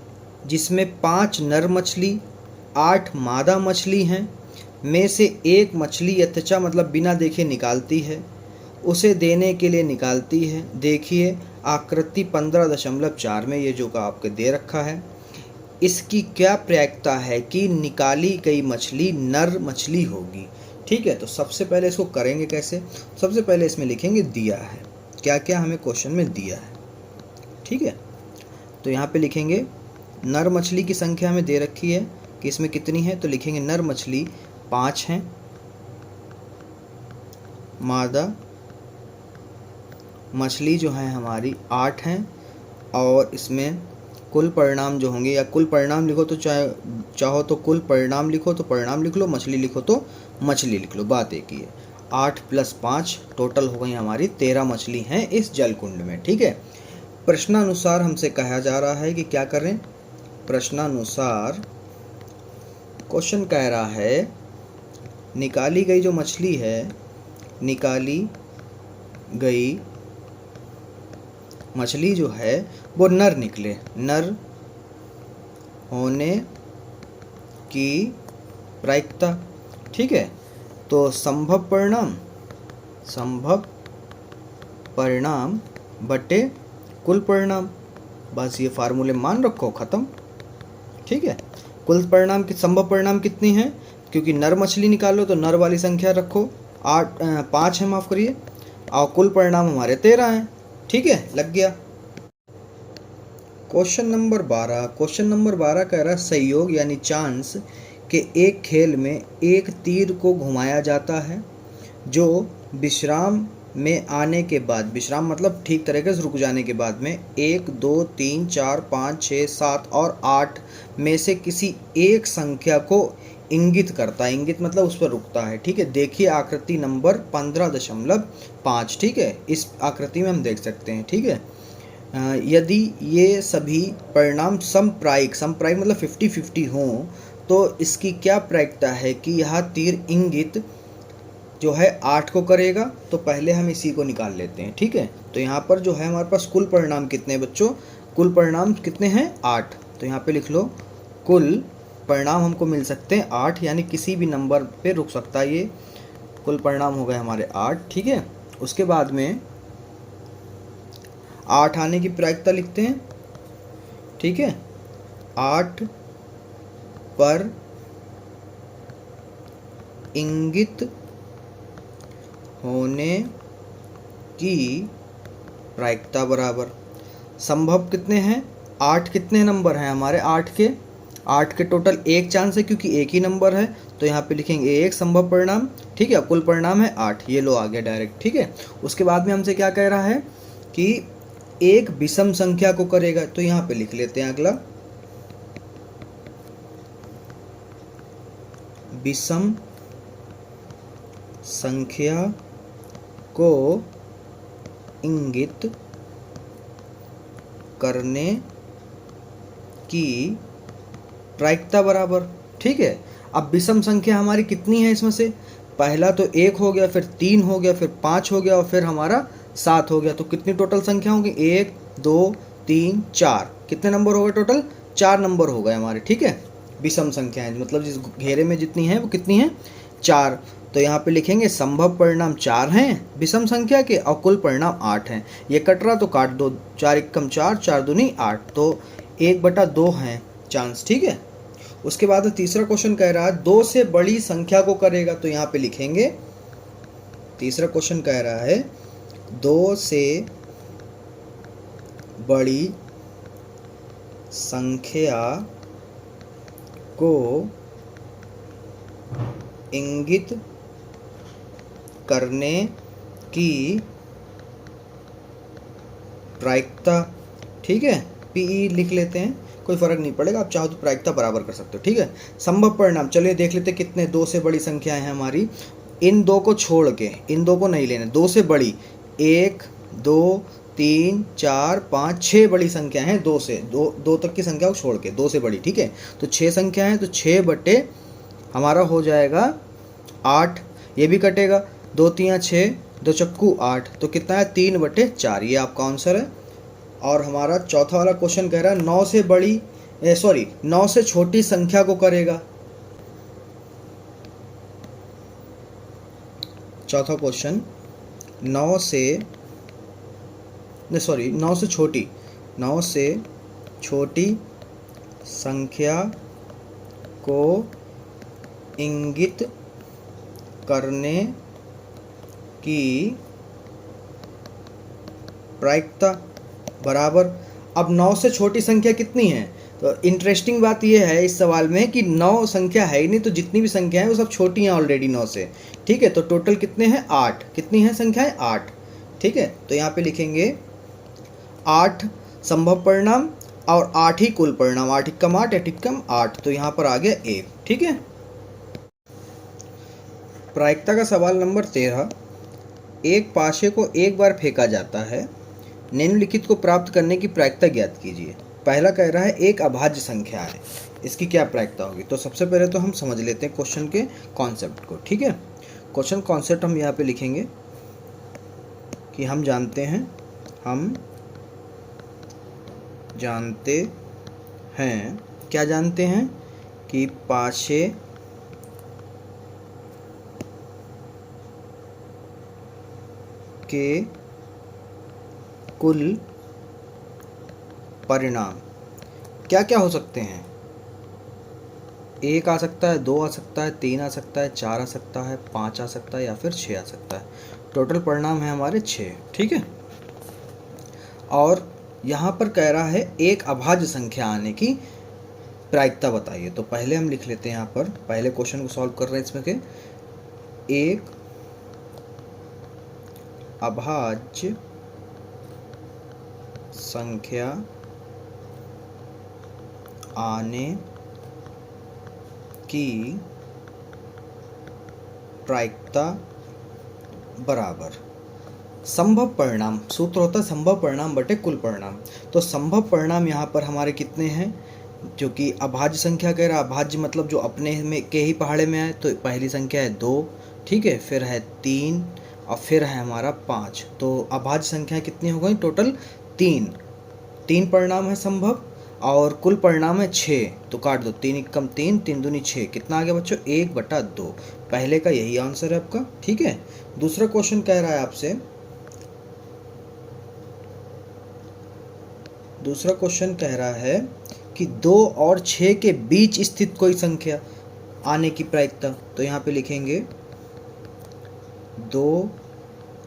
जिसमें 5 नर मछली 8 मादा मछली हैं में से एक मछली यथेच्छा मतलब बिना देखे निकालती है, उसे देने के लिए निकालती है। देखिए आकृति 15.4 में ये जो का आपके दे रखा है, इसकी क्या प्रायिकता है कि निकाली गई मछली नर मछली होगी। ठीक है, तो सबसे पहले इसको करेंगे कैसे? सबसे पहले इसमें लिखेंगे दिया है, क्या क्या हमें क्वेश्चन में दिया है। ठीक है, तो यहाँ पे लिखेंगे नर मछली की संख्या हमें दे रखी है कि इसमें कितनी है, तो लिखेंगे नर मछली 5 हैं, मादा मछली जो है हमारी 8 हैं, और इसमें कुल परिणाम जो होंगे, या कुल परिणाम लिखो तो चाहो तो कुल परिणाम लिखो तो परिणाम लिख लो, मछली लिखो तो मछली लिख लो, बात एक ही है। 8 + 5 टोटल हो गई हमारी 13 मछली हैं इस जल कुंड में। ठीक है, प्रश्नानुसार हमसे कहा जा रहा है कि क्या करें? प्रश्नानुसार क्वेश्चन कह रहा है निकाली गई जो मछली है, निकाली गई मछली जो है वो नर निकले, नर होने की प्रायिकता। ठीक है, तो संभव परिणाम बटे कुल परिणाम, बस ये फार्मूले मान रखो, ख़त्म। ठीक है, कुल परिणाम की संभव परिणाम कितनी है? क्योंकि नर मछली निकालो तो नर वाली संख्या रखो, 5 है, माफ़ करिए, और कुल परिणाम हमारे 13 हैं। ठीक है, लग गया। क्वेश्चन नंबर 12 कह रहा है संयोग यानी चांस के एक खेल में एक तीर को घुमाया जाता है जो विश्राम में आने के बाद, विश्राम मतलब ठीक तरीके से रुक जाने के बाद में 1 2 3 4 5 6 7 और 8 में से किसी एक संख्या को इंगित करता है, इंगित मतलब उस पर रुकता है। ठीक है, देखिए आकृति नंबर 15.5। ठीक है, इस आकृति में हम देख सकते हैं। ठीक है, यदि ये सभी परिणाम समप्रायिक मतलब 50-50 हों तो इसकी क्या प्रायिकता है कि यह तीर इंगित जो है 8 को करेगा। तो पहले हम इसी को निकाल लेते हैं। ठीक है, तो यहाँ पर जो है हमारे पास कुल परिणाम कितने हैं बच्चों? कुल परिणाम कितने हैं? 8। तो यहाँ पे लिख लो कुल परिणाम हमको मिल सकते हैं 8, यानी किसी भी नंबर पे रुक सकता है ये। कुल परिणाम हो गए हमारे 8। ठीक है, उसके बाद में 8 आने की प्रायिकता लिखते हैं। ठीक है, 8 पर इंगित होने की प्रायिकता बराबर। संभव कितने हैं? 8 कितने नंबर हैं हमारे? 8 के टोटल एक चांस है क्योंकि एक ही नंबर है, तो यहाँ पे लिखेंगे एक संभव परिणाम। ठीक है, कुल परिणाम है 8। ये लो आ गया डायरेक्ट। ठीक है, उसके बाद में हमसे क्या कह रहा है कि एक विषम संख्या को करेगा, तो यहाँ पे लिख लेते हैं अगला, विषम संख्या को इंगित करने की प्रायिकता बराबर। ठीक है, अब विषम संख्या हमारी कितनी है इसमें से? पहला तो 1 हो गया, फिर 3 हो गया, फिर 5 हो गया और फिर हमारा 7 हो गया। तो कितनी टोटल संख्या होगी? 1 2 3 4। कितने नंबर हो गए टोटल? 4 नंबर हो गए हमारे। ठीक है, विषम संख्याएं मतलब जिस घेरे में जितनी हैं वो कितनी हैं? 4। तो यहाँ पे लिखेंगे संभव परिणाम 4 हैं विषम संख्या के और कुल परिणाम 8 हैं। ये कट रहा तो काट दो, 4 एकम 4, 4 दूनी 8, तो 1/2 हैं चांस। ठीक है, उसके बाद तीसरा क्वेश्चन कह रहा है 2 से बड़ी संख्या को करेगा, तो यहाँ पे लिखेंगे, तीसरा क्वेश्चन कह रहा है 2 से बड़ी संख्या को इंगित करने की प्रायिकता। ठीक है, पीई लिख लेते हैं, कोई फर्क नहीं पड़ेगा, आप चाहो तो प्रायिकता बराबर कर सकते हो। ठीक है, संभव परिणाम चलिए देख लेते कितने 2 से बड़ी संख्याएं हैं हमारी। इन दो को छोड़ के, इन दो को नहीं लेना, 2 से बड़ी 1 2 3 4 5 6 बड़ी संख्या हैं। 2 से 2 तक की संख्या को छोड़ के 2 से बड़ी। ठीक है, तो 6 संख्या है, तो 6 बटे हमारा हो जाएगा 8। ये भी कटेगा, 2 3 6, 2 चक्कू 8, तो कितना है? 3/4। ये आपका आंसर है। और हमारा चौथा वाला क्वेश्चन कह रहा है 9 से बड़ी 9 से छोटी संख्या को करेगा। चौथा क्वेश्चन 9 से छोटी संख्या को इंगित करने की प्रायिकता बराबर। अब 9 से छोटी संख्या कितनी है? तो इंटरेस्टिंग बात यह है इस सवाल में कि 9 संख्या है ही नहीं, तो जितनी भी संख्या है वो सब छोटी हैं ऑलरेडी 9 से। ठीक है, तो टोटल कितने हैं? 8। कितनी हैं संख्याएं? 8। ठीक है, तो यहाँ पे लिखेंगे 8 संभव परिणाम और 8 ही कुल परिणाम। 8 एकम 8, 8 एकम 8, तो यहाँ पर आ गया 1। ठीक है, प्रायिकता का सवाल नंबर 13। एक पाशे को एक बार फेंका जाता है, निम्नलिखित को प्राप्त करने की प्रायिकता ज्ञात कीजिए। पहला कह रहा है एक अभाज्य संख्या है, इसकी क्या प्रायिकता होगी? तो सबसे पहले तो हम समझ लेते हैं क्वेश्चन के कॉन्सेप्ट को। ठीक है, क्वेश्चन कॉन्सेप्ट हम यहाँ पे लिखेंगे कि हम जानते हैं क्या जानते हैं कि पाशे के कुल परिणाम क्या क्या हो सकते हैं? 1 आ सकता है, 2 आ सकता है, 3 आ सकता है, 4 आ सकता है, 5 आ सकता है या फिर 6 आ सकता है। टोटल परिणाम है हमारे 6। ठीक है, और यहाँ पर कह रहा है एक अभाज्य संख्या आने की प्रायिकता बताइए। तो पहले हम लिख लेते हैं, यहाँ पर पहले क्वेश्चन को सॉल्व कर रहे हैं इसमें के एक अभाज्य संख्या आने की प्रायिकता बराबर संभव परिणाम। सूत्र होता है संभव परिणाम बटे कुल परिणाम। तो संभव परिणाम यहाँ पर हमारे कितने हैं? जो कि अभाज्य संख्या कह रहा है, अभाज्य मतलब जो अपने में के ही पहाड़े में है, तो पहली संख्या है 2, ठीक है, फिर है 3 और फिर है हमारा 5। तो अभाज्य संख्या कितनी हो गई? टोटल 3 परिणाम है संभव और कुल परिणाम है 6। तो काट दो, 3 एकम 3, 3 दूनी 6, कितना आ गया बच्चों? 1/2। पहले का यही आंसर है आपका। ठीक है, दूसरा क्वेश्चन कह रहा है आपसे, दूसरा क्वेश्चन कह रहा है कि 2 और 6 के बीच स्थित कोई संख्या आने की प्रायिकता। तो यहाँ पे लिखेंगे 2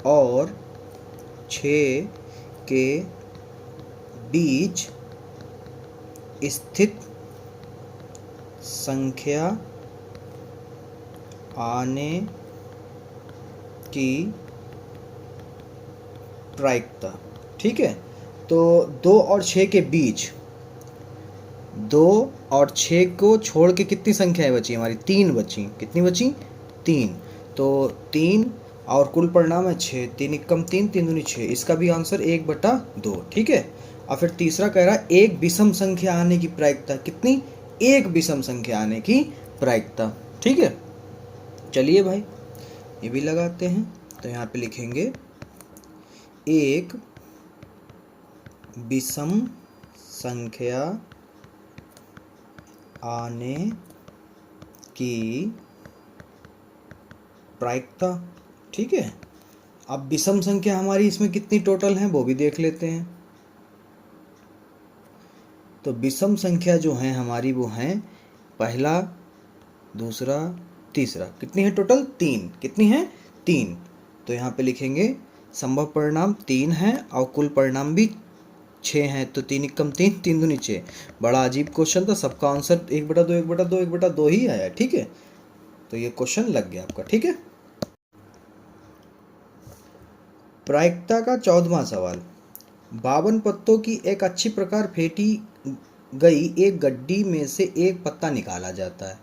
और 6 के बीच स्थित संख्या आने की प्रायिकता। ठीक है, तो 2 और 6 के बीच, 2 और 6 को छोड़ के कितनी संख्याएं बची हमारी? 3 बची। कितनी बची? 3। तो 3 और कुल परिणाम है 6, 3 एकम 3, 3 दूनी 6, इसका भी आंसर 1/2। ठीक है। और फिर तीसरा कह रहा है एक विषम संख्या आने की प्रायिकता। कितनी? एक विषम संख्या आने की प्रायिकता। ठीक है, चलिए भाई ये भी लगाते हैं। तो यहाँ पे लिखेंगे एक विषम संख्या आने की प्रायिकता। ठीक है, अब विषम संख्या हमारी इसमें कितनी टोटल हैं वो भी देख लेते हैं। तो विषम संख्या जो है हमारी वो हैं पहला, दूसरा, तीसरा। कितनी है टोटल? 3। कितनी है? 3। तो यहाँ पे लिखेंगे संभव परिणाम 3 है और कुल परिणाम भी 6 हैं। तो 3 एकम 3, 3 दूनी 6। बड़ा अजीब क्वेश्चन था, सबका आंसर 1/2, 1/2, 1/2 ही आया। ठीक है, तो ये क्वेश्चन लग गया आपका। ठीक है, प्रायिकता का 14वां सवाल। 52 पत्तों की एक अच्छी प्रकार फेंटी गई एक गड्डी में से एक पत्ता निकाला जाता है।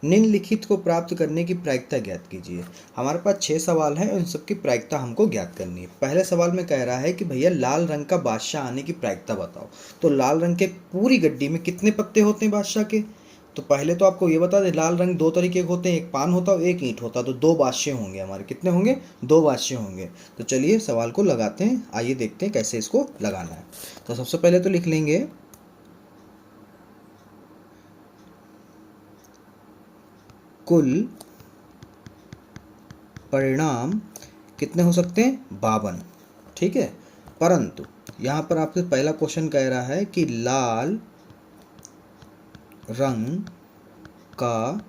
निम्नलिखित को प्राप्त करने की प्रायिकता ज्ञात कीजिए। हमारे पास 6 सवाल हैं और इन सबकी प्रायिकता हमको ज्ञात करनी है। पहले सवाल में कह रहा है कि भैया लाल रंग का बादशाह आने की प्रायिकता बताओ। तो लाल रंग के पूरी गड्डी में कितने पत्ते होते हैं बादशाह के? तो पहले तो आपको ये बता दें, लाल रंग 2 तरीके के होते हैं, एक पान होता है और एक ईंट होता है। तो 2 बादशाह होंगे हमारे। कितने होंगे? 2 बादशाह होंगे। तो चलिए सवाल को लगाते हैं, आइए देखते हैं कैसे इसको लगाना है। तो सबसे पहले तो लिख लेंगे कुल परिणाम कितने हो सकते हैं? 52। ठीक है, परंतु यहाँ पर आपसे पहला क्वेश्चन कह रहा है कि लाल रंग का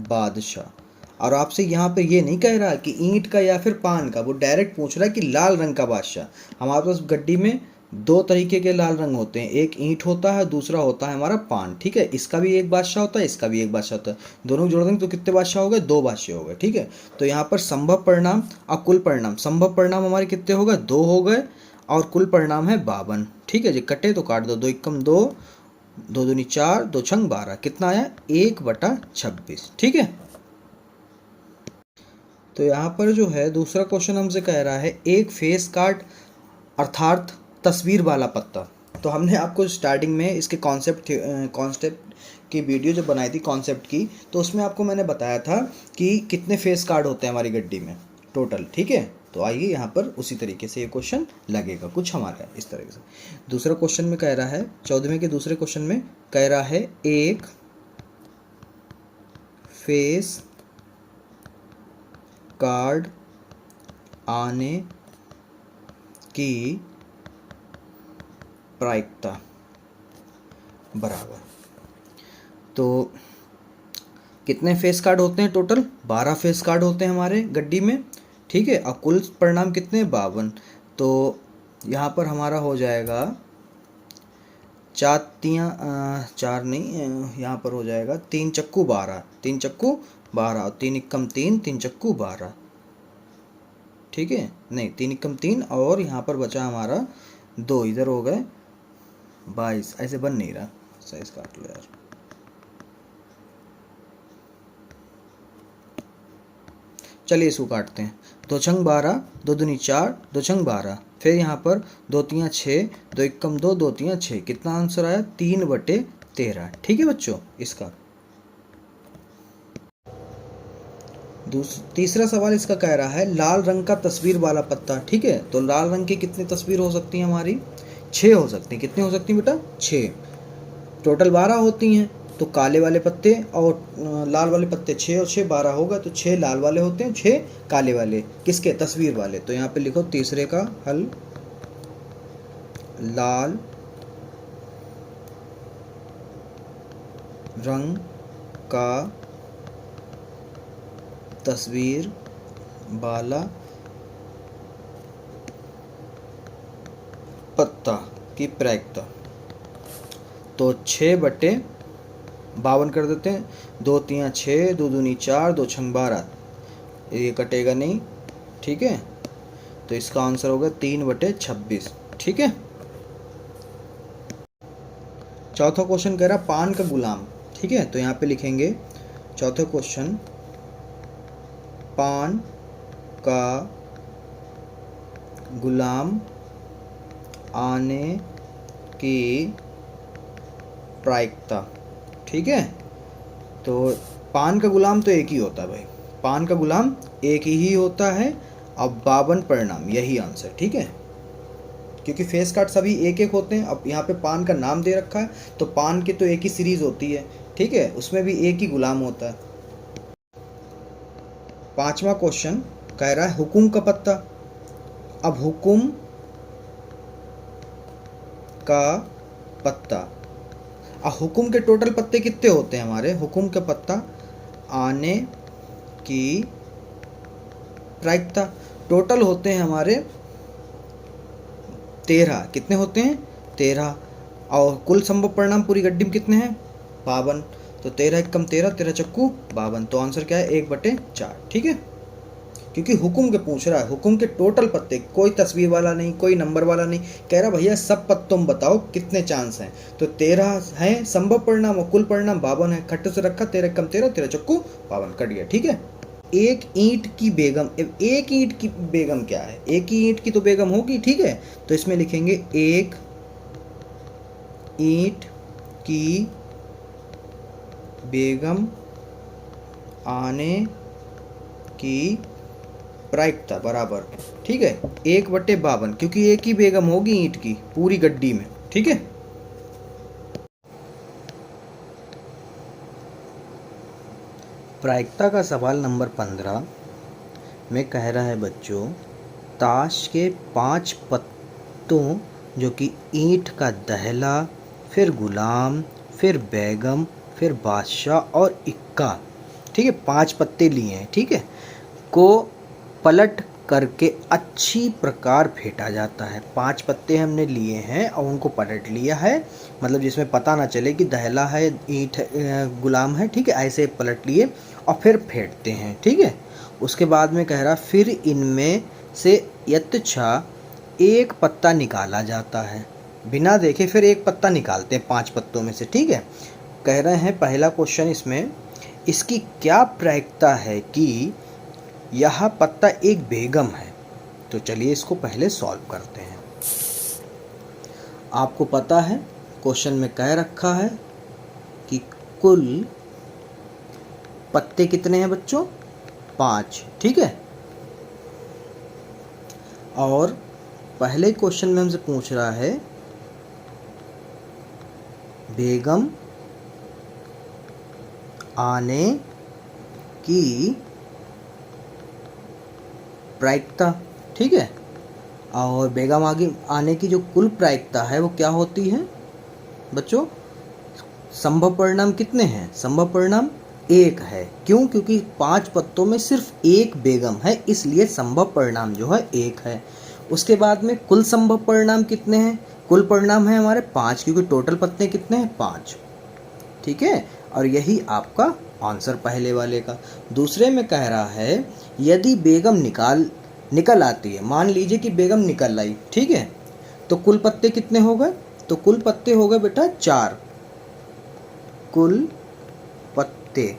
बादशाह, और आपसे यहाँ पे ये नहीं कह रहा कि ईंट का या फिर पान का, वो डायरेक्ट पूछ रहा है कि लाल रंग का बादशाह। हमारे पास गड्डी में 2 तरीके के लाल रंग होते हैं, एक ईंट होता है, दूसरा होता है हमारा पान। ठीक है, इसका भी एक बादशाह होता है, इसका भी एक बादशाह होता है। दोनों को जोड़ देंगे तो कितने बादशाह हो गए? 2 बादशाह हो गए। ठीक है, तो यहाँ पर संभव परिणाम और कुल परिणाम, संभव परिणाम हमारे कितने हो गए? 2 हो गए और कुल परिणाम है 52। ठीक है जी, कटे तो काट दो, 2 एकम 2, 2 दूनी 4, 2 छंग 12। कितना आया? 1/26। ठीक है, तो यहाँ पर जो है दूसरा क्वेश्चन हमसे कह रहा है एक फेस कार्ड अर्थात तस्वीर वाला पत्ता। तो हमने आपको स्टार्टिंग में इसके कॉन्सेप्ट की वीडियो जो बनाई थी कॉन्सेप्ट की, तो उसमें आपको मैंने बताया था कि कितने फेस कार्ड होते हैं हमारी गड्डी में टोटल। ठीक है, तो आइए यहाँ पर उसी तरीके से ये क्वेश्चन लगेगा कुछ हमारा इस तरीके से। दूसरा क्वेश्चन में कह रहा है, 14वें के दूसरे क्वेश्चन में कह रहा है एक फेस कार्ड आने की प्रायिकता बराबर। तो कितने फेस कार्ड होते हैं टोटल? 12 फेस कार्ड होते हैं हमारे गड्डी में। ठीक है, और कुल परिणाम कितने? 52। तो यहाँ पर हमारा हो जाएगा 4 नहीं, यहाँ पर हो जाएगा 3 चक्कू 12, 3 चक्कू 12 और 3 एकम 3, 3 चक्कू 12। ठीक है, नहीं 3 एकम 3 और यहाँ पर बचा हमारा 2, इधर हो गए 22। ऐसे बन नहीं रहा, साइज काट लो यार। चलिए इसको काटते हैं। 2 छंग 12, 2 दूनी 4, 2 छंग 12, फिर यहाँ पर 2 तियाँ 6, 2 एकम 2, 2 तियाँ 6। कितना आंसर आया? 3/13। ठीक है बच्चों, इसका तीसरा सवाल इसका कह रहा है लाल रंग का तस्वीर वाला पत्ता। ठीक है, तो लाल रंग की कितनी तस्वीर हो सकती है हमारी? 6 हो सकती हैं। कितनी हो सकती हैं बेटा? 6। टोटल 12 होती हैं, तो काले वाले पत्ते और लाल वाले पत्ते 6 और 6 12 होगा। तो 6 लाल वाले होते हैं, 6 काले वाले। किसके? तस्वीर वाले। तो यहाँ पे लिखो तीसरे का हल, लाल रंग का तस्वीर वाला पत्ता की प्रायिकता, तो 6/52 कर देते हैं। 2 3 6, 2 दूनी 4, 2 छंग 12, ये कटेगा नहीं, ठीक है। तो इसका आंसर होगा 3/26, ठीक है। चौथा क्वेश्चन कह रहा पान का गुलाम, ठीक है। तो यहाँ पे लिखेंगे चौथा क्वेश्चन, पान का गुलाम आने की प्रायिकता, ठीक है। तो पान का गुलाम तो एक ही होता है भाई, पान का गुलाम एक ही होता है। अब 52 परिणाम, यही आंसर, ठीक है। क्योंकि फेस कार्ड सभी एक एक होते हैं। अब यहाँ पे पान का नाम दे रखा है, तो पान की तो एक ही सीरीज होती है, ठीक है, उसमें भी एक ही गुलाम होता है। पांचवा क्वेश्चन कह रहा है हुकुम का पत्ता। अब हुकुम का पत्ता, अब हुकुम के टोटल पत्ते कितने होते हैं हमारे? हुकुम का पत्ता आने की प्रायिकता टोटल होते हैं हमारे 13। कितने होते हैं? 13। और कुल संभव परिणाम पूरी गड्डी में कितने हैं? 52। तो 13 एकम 13, 13 चक्कू 52। तो आंसर क्या है? 1/4, ठीक है। क्योंकि हुकुम के पूछ रहा है, हुकुम के टोटल पत्ते, कोई तस्वीर वाला नहीं, कोई नंबर वाला नहीं, कह रहा भैया सब पत्तों में बताओ कितने चांस हैं। तो 13 है संभव परिणाम और कुल परिणाम 52 है। खट्टे से रखा, 13 एकम 13, 13 चक्कू 52, कट गया, ठीक है। एक ईंट की बेगम, एक ईंट की बेगम क्या है? एक ही ईंट की तो बेगम होगी, ठीक है। तो इसमें लिखेंगे एक ईंट की बेगम आने की प्रायिकता बराबर, ठीक है, 1/52, क्योंकि एक ही बेगम होगी ईंट की पूरी गड्डी में, ठीक है। प्रायिकता का सवाल नंबर 15 में कह रहा है बच्चों, ताश के 5 पत्तों जो कि ईंट का दहला, फिर गुलाम, फिर बेगम, फिर बादशाह और इक्का, ठीक है, 5 पत्ते लिए हैं, ठीक है, को पलट करके अच्छी प्रकार फेंटा जाता है। 5 पत्ते हमने लिए हैं और उनको पलट लिया है, मतलब जिसमें पता ना चले कि दहला है, ईंट गुलाम है, ठीक है, ऐसे पलट लिए और फिर फेंटते हैं, ठीक है। उसके बाद में कह रहा फिर इनमें से यत्च्छा एक पत्ता निकाला जाता है। बिना देखे फिर एक पत्ता निकालते हैं 5 पत्तों में से, ठीक है। कह रहे हैं पहला क्वेश्चन इसमें, इसकी क्या प्रायिकता है कि यह पत्ता एक बेगम है? तो चलिए इसको पहले सॉल्व करते हैं। आपको पता है क्वेश्चन में कह रखा है कि कुल पत्ते कितने हैं बच्चों? 5, ठीक है। और पहले क्वेश्चन में हमसे पूछ रहा है बेगम आने की प्रायिकता, ठीक है। और बेगम आने की जो कुल प्रायिकता है वो क्या होती है बच्चों? संभव परिणाम कितने हैं? संभव परिणाम 1 है। क्यों? क्योंकि 5 पत्तों में सिर्फ एक बेगम है, इसलिए संभव परिणाम जो है 1 है। उसके बाद में कुल संभव परिणाम कितने हैं? कुल परिणाम है हमारे 5, क्योंकि टोटल पत्ते कितने हैं? 5, ठीक है। और यही आपका आंसर पहले वाले का। दूसरे में कह रहा है यदि बेगम निकल आती है, मान लीजिए कि बेगम निकल आई, ठीक है, तो कुल पत्ते कितने हो गए? तो कुल पत्ते हो गए बेटा 4, कुल पत्ते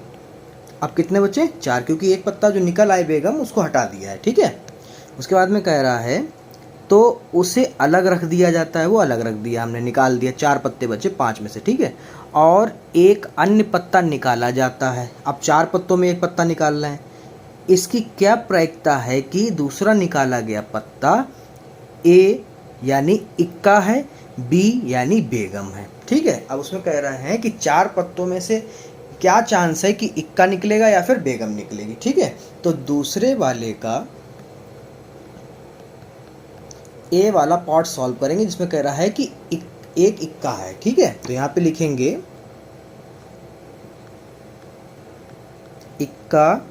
अब कितने बचे? 4, क्योंकि एक पत्ता जो निकल आए बेगम उसको हटा दिया है, ठीक है। उसके बाद में कह रहा है तो उसे अलग रख दिया जाता है, वो अलग रख दिया हमने, निकाल दिया, 4 पत्ते बचे 5 में से, ठीक है। और एक अन्य पत्ता निकाला जाता है। अब 4 पत्तों में एक पत्ता निकालना है। इसकी क्या प्रायिकता है कि दूसरा निकाला गया पत्ता ए यानी इक्का है, बी यानी बेगम है, ठीक है। अब उसमें कह रहे हैं कि 4 पत्तों में से क्या चांस है कि इक्का निकलेगा या फिर बेगम निकलेगी, ठीक है। तो दूसरे वाले का ए वाला पार्ट सॉल्व करेंगे, जिसमें कह रहा है कि एक इक्का है, ठीक है। तो यहाँ पे लिखेंगे इक्का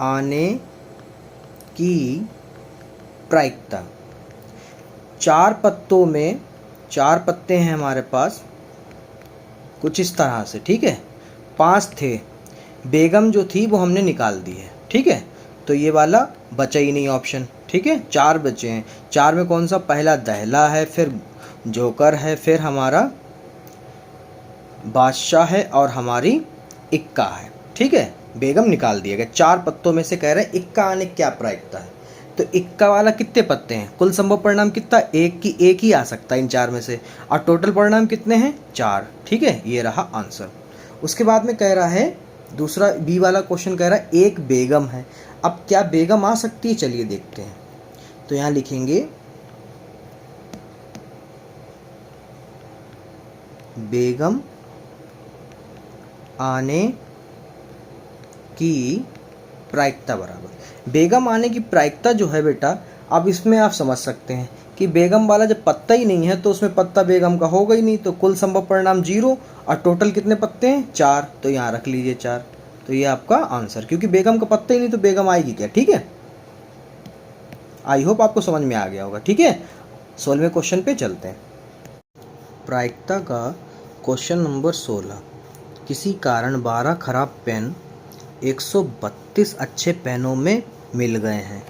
आने की प्रायिकता 4 पत्तों में 4 पत्ते हैं हमारे पास कुछ इस तरह से, ठीक है। 5 थे, बेगम जो थी वो हमने निकाल दी है, ठीक है। तो ये वाला बचा ही नहीं ऑप्शन, ठीक है। 4 बचे हैं। 4 में कौन सा? पहला दहला है, फिर जोकर है, फिर हमारा बादशाह है और हमारी इक्का है, ठीक है। बेगम निकाल दिया गया। 4 पत्तों में से कह रहे हैं इक्का आने क्या प्रायिकता है। तो इक्का वाला कितने पत्ते हैं? कुल संभव परिणाम कितना? एक ही आ सकता है इन 4 में से, और टोटल परिणाम कितने हैं? 4, ठीक है। ये रहा आंसर। उसके बाद में कह रहा है दूसरा बी वाला क्वेश्चन, कह रहा है एक बेगम है। अब क्या बेगम आ सकती है? चलिए देखते हैं। तो यहाँ लिखेंगे बेगम आने की प्रायिकता बराबर। बेगम आने की प्रायिकता जो है बेटा, अब इसमें आप समझ सकते हैं कि बेगम वाला जब पत्ता ही नहीं है तो उसमें पत्ता बेगम का होगा ही नहीं, तो कुल संभव परिणाम 0, और टोटल कितने पत्ते हैं? 4, तो यहाँ रख लीजिए 4। तो ये आपका आंसर, क्योंकि बेगम का पत्ता ही नहीं तो बेगम आएगी क्या, ठीक है। आई होप आपको समझ में आ गया होगा, ठीक है। 16वें क्वेश्चन पे चलते हैं। प्रायिकता का क्वेश्चन नंबर 16। किसी कारण 12 खराब पेन 132 अच्छे पेनों में मिल गए हैं।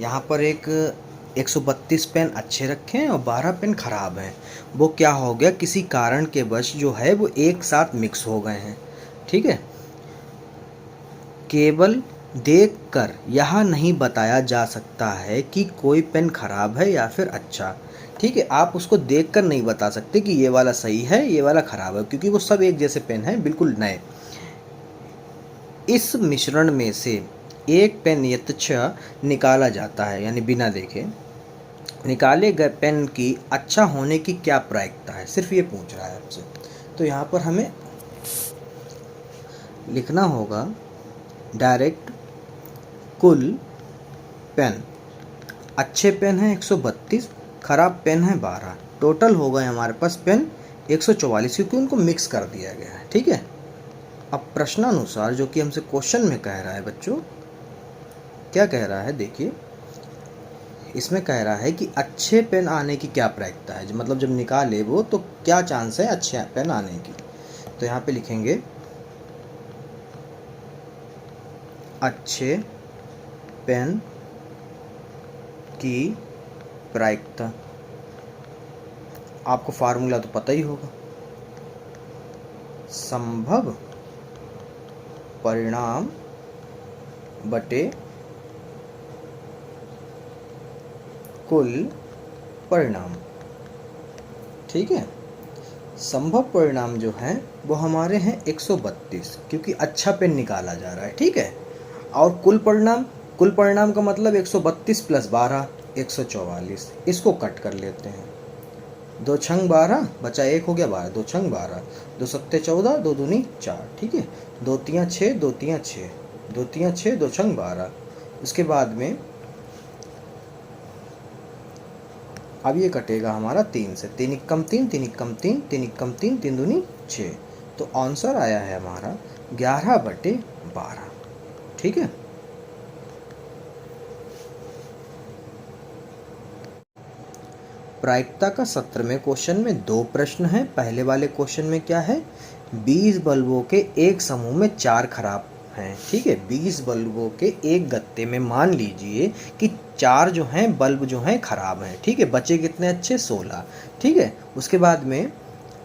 यहाँ पर एक 132 पेन अच्छे रखे हैं और 12 पेन खराब हैं। वो क्या हो गया? किसी कारण के वश जो है वो एक साथ मिक्स हो गए हैं, ठीक है। केवल देखकर यह नहीं बताया जा सकता है कि कोई पेन खराब है या फिर अच्छा, ठीक है। आप उसको देखकर नहीं बता सकते कि ये वाला सही है ये वाला खराब है, क्योंकि वो सब एक जैसे पेन हैं, बिल्कुल नए। इस मिश्रण में से एक पेन यथेच्छ निकाला जाता है, यानी बिना देखे निकाले गए पेन की अच्छा होने की क्या प्रायिकता है, सिर्फ ये पूछ रहा है आपसे। तो यहाँ पर हमें लिखना होगा डायरेक्ट कुल पेन। अच्छे पेन हैं 132, खराब पेन है 12, टोटल हो गए हमारे पास पेन 144, क्योंकि उनको मिक्स कर दिया गया है, ठीक है। अब प्रश्नानुसार जो कि हमसे क्वेश्चन में कह रहा है बच्चों, क्या कह रहा है देखिए। इसमें कह रहा है कि अच्छे पेन आने की क्या प्रायिकता है, मतलब जब निकाले वो तो क्या चांस है अच्छे पेन आने की। तो यहाँ पे लिखेंगे अच्छे पेन की प्रायिकता। आपको फार्मूला तो पता ही होगा, संभव परिणाम बटे कुल परिणाम, ठीक है। संभव परिणाम जो है वो हमारे हैं 132, क्योंकि अच्छा पेन निकाला जा रहा है, ठीक है। और कुल परिणाम का मतलब 132 प्लस 12 144। इसको कट कर लेते हैं। 2 छंग 12 बचा 1 हो गया 12, 2 छंग 12, 2 सत्ते 14, 2 दूनी 4, ठीक है। 2 तियाँ 6, 2 तियाँ 6, 2 तियाँ 6, 2 छंग 12। उसके बाद में अब ये कटेगा हमारा 3 से, 3 इक्कम 3, 3 इक्कम 3, 3 इक्कम 3, 3 दूनी 6। तो आंसर आया है हमारा 11/12, ठीक है। प्रायिकता का 17वें क्वेश्चन में 2 प्रश्न हैं। पहले वाले क्वेश्चन में क्या है? 20 बल्बों के एक समूह में 4 खराब हैं, ठीक है। 20 बल्बों के एक गत्ते में मान लीजिए कि 4 जो हैं बल्ब जो हैं खराब हैं, ठीक है। बचे कितने अच्छे? 16, ठीक है। उसके बाद में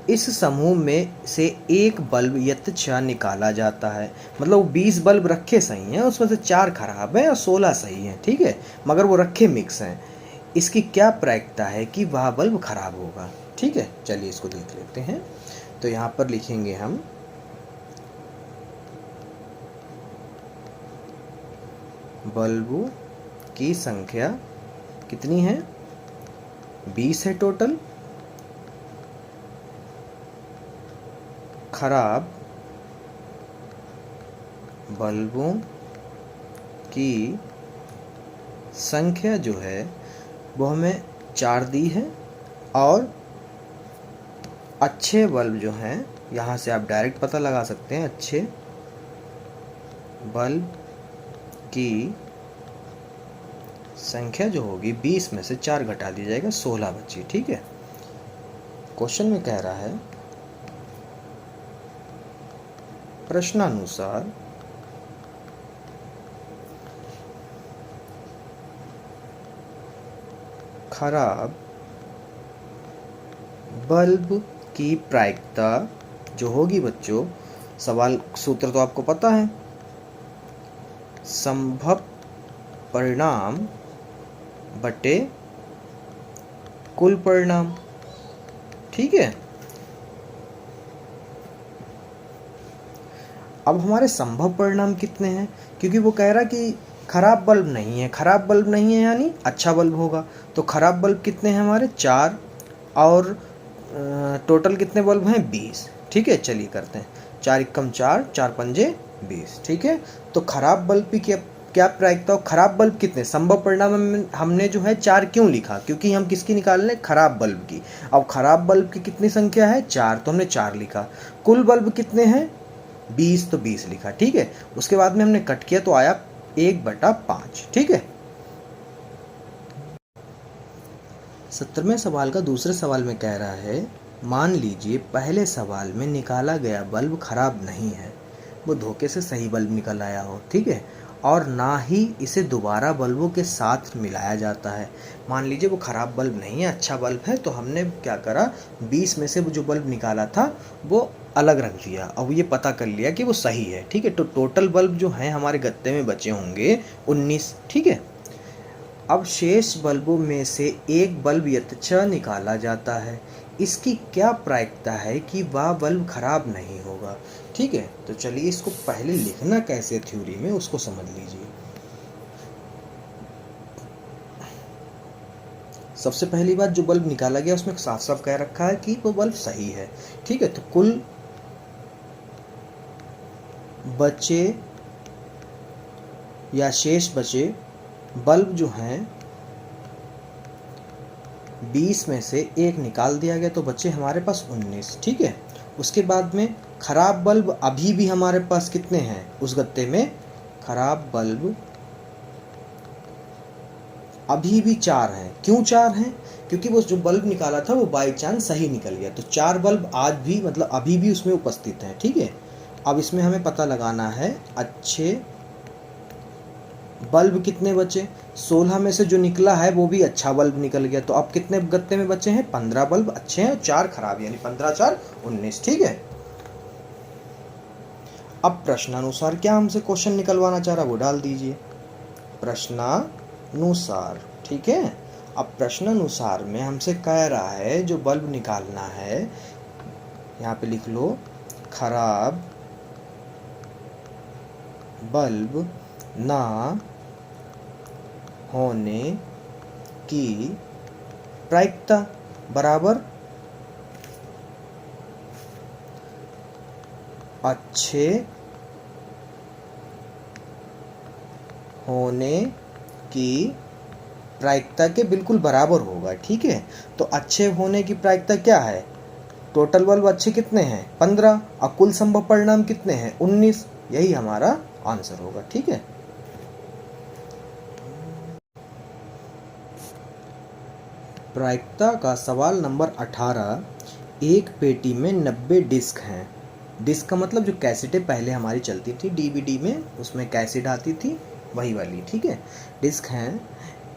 इस समूह में से एक बल्ब यथेच्छ निकाला जाता है, मतलब 20 बल्ब रखे सही हैं, उसमें से 4 खराब हैं और 16 सही हैं, ठीक है, मगर वो रखे मिक्स हैं। इसकी क्या प्रायिकता है कि वह बल्ब खराब होगा, ठीक है। चलिए इसको देख लेते हैं। तो यहाँ पर लिखेंगे हम बल्बों की संख्या कितनी है? 20 है टोटल। खराब बल्बों की संख्या जो है वो हमें 4 दी है, और अच्छे बल्ब जो हैं यहाँ से आप डायरेक्ट पता लगा सकते हैं। अच्छे बल्ब की संख्या जो होगी 20 में से 4 घटा दिया जाएगा, 16 बची। ठीक है, क्वेश्चन में कह रहा है प्रश्नानुसार खराब बल्ब की प्रायिकता जो होगी बच्चों, सवाल सूत्र तो आपको पता है, संभव परिणाम बटे कुल परिणाम। ठीक है, अब हमारे संभव परिणाम कितने हैं, क्योंकि वो कह रहा कि खराब बल्ब नहीं है, खराब बल्ब नहीं है यानी अच्छा बल्ब होगा। तो खराब बल्ब कितने हैं हमारे, 4, और टोटल कितने बल्ब हैं, 20। ठीक है, चलिए करते हैं, 4 एकम 4, 4 पंजे 20। ठीक है, तो खराब बल्ब की क्या प्रायिकता हो, खराब बल्ब कितने, संभव परिणाम हमने जो है 4 क्यों लिखा, क्योंकि हम किसकी निकाल रहे हैं, खराब बल्ब की। अब खराब बल्ब की कितनी संख्या है, 4, तो हमने 4 लिखा। कुल बल्ब कितने हैं, 20, तो 20 लिखा। ठीक है, उसके बाद में हमने कट किया तो आया 1/5। ठीक है, 17वें सवाल का दूसरे सवाल में कह रहा है, मान लीजिए पहले सवाल में निकाला गया बल्ब खराब नहीं है, वो धोखे से सही बल्ब निकल आया हो। ठीक है, और ना ही इसे दोबारा बल्बों के साथ मिलाया जाता है। मान लीजिए वो खराब बल्ब नहीं है, अच्छा बल्ब है, तो हमने क्या करा, 20 में से जो बल्ब निकाला था वो अलग रख दिया, अब ये पता कर लिया कि वो सही है। ठीक है, तो टोटल बल्ब जो हैं हमारे गत्ते में बचे होंगे 19। ठीक है, अब शेष बल्बों में से एक बल्ब यथेच्छा निकाला जाता है, इसकी क्या प्रायिकता है कि वह बल्ब खराब नहीं होगा। ठीक है, तो चलिए इसको पहले लिखना कैसे थ्योरी में उसको समझ लीजिए। सबसे पहली बात, जो बल्ब निकाला गया उसमें साफ साफ कह रखा है कि वो बल्ब सही है। ठीक है, तो कुल बचे या शेष बचे बल्ब जो हैं 20 में से एक निकाल दिया गया, तो बचे हमारे पास 19। ठीक है, उसके बाद में खराब बल्ब अभी भी हमारे पास कितने हैं उस गत्ते में, खराब बल्ब अभी भी 4 हैं। क्यों 4 हैं, क्योंकि वो जो बल्ब निकाला था वो बाई चांस सही निकल गया, तो 4 बल्ब आज भी मतलब अभी भी उसमें उपस्थित हैं। ठीक है, अब इसमें हमें पता लगाना है अच्छे बल्ब कितने बचे, 16 में से जो निकला है वो भी अच्छा बल्ब निकल गया, तो अब कितने गत्ते में बचे हैं, 15 बल्ब अच्छे हैं और 4 खराब, यानी 15 4 19। ठीक है, अब प्रश्नानुसार क्या हमसे क्वेश्चन निकलवाना चाह रहा वो डाल दीजिए, प्रश्नानुसार। ठीक है, अब प्रश्नानुसार में हमसे कह रहा है जो बल्ब निकालना है, यहाँ पे लिख लो, खराब बल्ब ना होने की प्रायिकता बराबर अच्छे होने की प्रायिकता के बिल्कुल बराबर होगा। ठीक है, तो अच्छे होने की प्रायिकता क्या है, टोटल बल्ब अच्छे कितने हैं, 15, और कुल संभव परिणाम कितने हैं, 19, यही हमारा आंसर होगा। ठीक है, प्रायिकता का सवाल नंबर 18, एक पेटी में 90 डिस्क हैं। डिस्क का मतलब जो कैसेटें पहले हमारी चलती थी डीवीडी में, उसमें कैसेट आती थी वही वाली। ठीक है, डिस्क हैं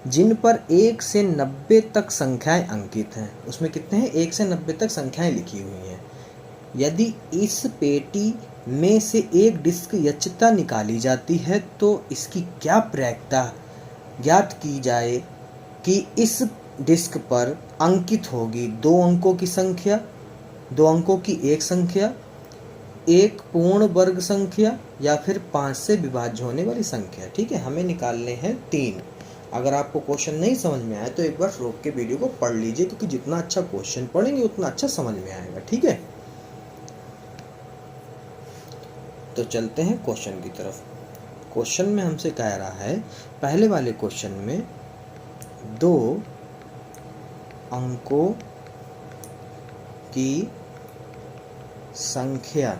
जिन पर 1 से 90 तक संख्याएं अंकित हैं। उसमें कितने हैं, 1 से 90 तक संख्याएं लिखी हुई हैं। यदि इस पेटी में से एक डिस्क यचता निकाली जाती है तो इसकी क्या प्रायिकता ज्ञात की जाए कि इस डिस्क पर अंकित होगी 2 अंकों की संख्या, 2 अंकों की एक संख्या, एक पूर्ण वर्ग संख्या, या फिर 5 से विभाज्य होने वाली संख्या। ठीक है, हमें निकालने हैं 3। अगर आपको क्वेश्चन नहीं समझ में आए तो एक बार रोक के वीडियो को पढ़ लीजिए, क्योंकि जितना अच्छा क्वेश्चन पढ़ेंगे उतना अच्छा समझ में आएगा। ठीक है, तो चलते हैं क्वेश्चन की तरफ। क्वेश्चन में हमसे कह रहा है, पहले वाले क्वेश्चन में 2 अंकों की संख्या,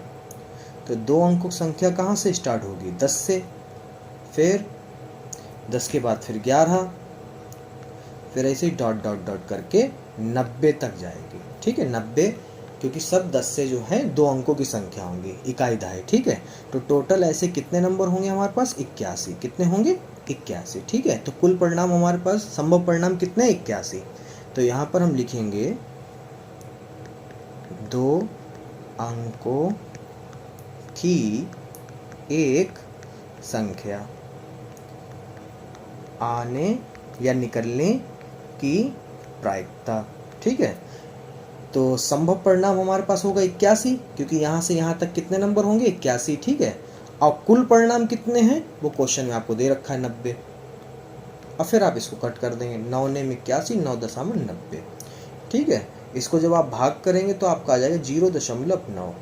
तो 2 अंकों की संख्या कहाँ से स्टार्ट होगी, 10 से, फिर 10 के बाद फिर 11, फिर ऐसे ही डॉट डॉट डॉट करके 90 तक जाएगी। ठीक है, 90, क्योंकि सब 10 से जो है 2 अंकों की संख्या होंगी, इकाई दहाई। ठीक है, तो टोटल ऐसे कितने नंबर होंगे हमारे पास? 81। कितने होंगे? 81। ठीक है, तो कुल परिणाम हमारे पास, संभव परिणाम कितने? 81। तो यहाँ पर हम लिखेंगे 2 अंकों की एक संख्या आने या निकलने की प्रायिकता। ठीक है, तो संभव परिणाम हमारे पास होगा 81, क्योंकि यहाँ से यहाँ तक कितने नंबर होंगे? 81। ठीक है, और कुल परिणाम कितने हैं वो क्वेश्चन में आपको दे रखा है 90। और फिर आप इसको कट कर देंगे, 9 ने 81, 9.90। ठीक है, इसको जब आप भाग करेंगे तो आपका आ जाएगा 0.9।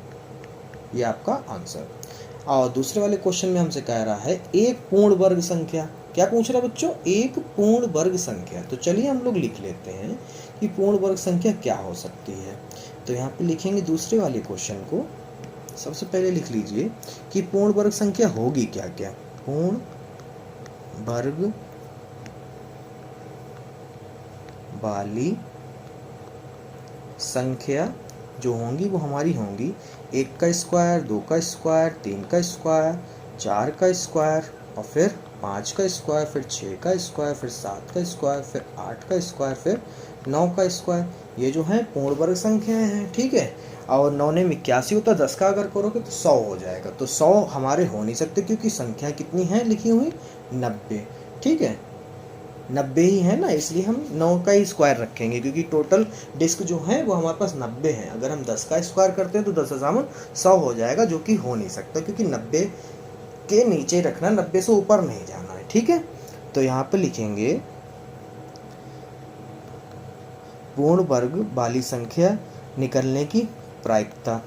ये आपका आंसर। और दूसरे वाले क्वेश्चन में हमसे कह रहा है एक पूर्ण वर्ग संख्या। क्या पूछ रहा है बच्चों? एक पूर्ण वर्ग संख्या। तो चलिए हम लोग लिख लेते हैं कि पूर्ण वर्ग संख्या क्या हो सकती है। तो यहाँ पे लिखेंगे दूसरे वाले क्वेश्चन को। सबसे पहले लिख लीजिए कि पूर्ण वर्ग संख्या होगी क्या क्या। पूर्ण वर्ग वाली संख्या जो होंगी वो हमारी होंगी 1 का स्क्वायर, 2 का स्क्वायर, 3 का स्क्वायर, 4 का स्क्वायर, और फिर 5 का स्क्वायर, फिर 6 का स्क्वायर, फिर 7 का स्क्वायर, फिर 8 का स्क्वायर, फिर 9 का स्क्वायर। ये जो है पूर्ण वर्ग संख्याएं हैं। ठीक है, और 9 ने 81 होता, 10 का अगर करोगे तो 100 हो जाएगा। तो 100 हमारे हो नहीं सकते, क्योंकि संख्या कितनी है लिखी हुई? 90। ठीक है, 90 ही है ना, इसलिए हम 9 का ही स्क्वायर रखेंगे, क्योंकि टोटल डिस्क जो है वो हमारे पास 90 है। अगर हम 10 का स्क्वायर करते हैं तो 10,100 हो जाएगा, जो कि हो नहीं सकता, क्योंकि 90 के नीचे रखना, 90 से ऊपर नहीं जाना है। ठीक है, तो यहाँ पे लिखेंगे पूर्ण वर्ग वाली संख्या निकलने की प्रायिकता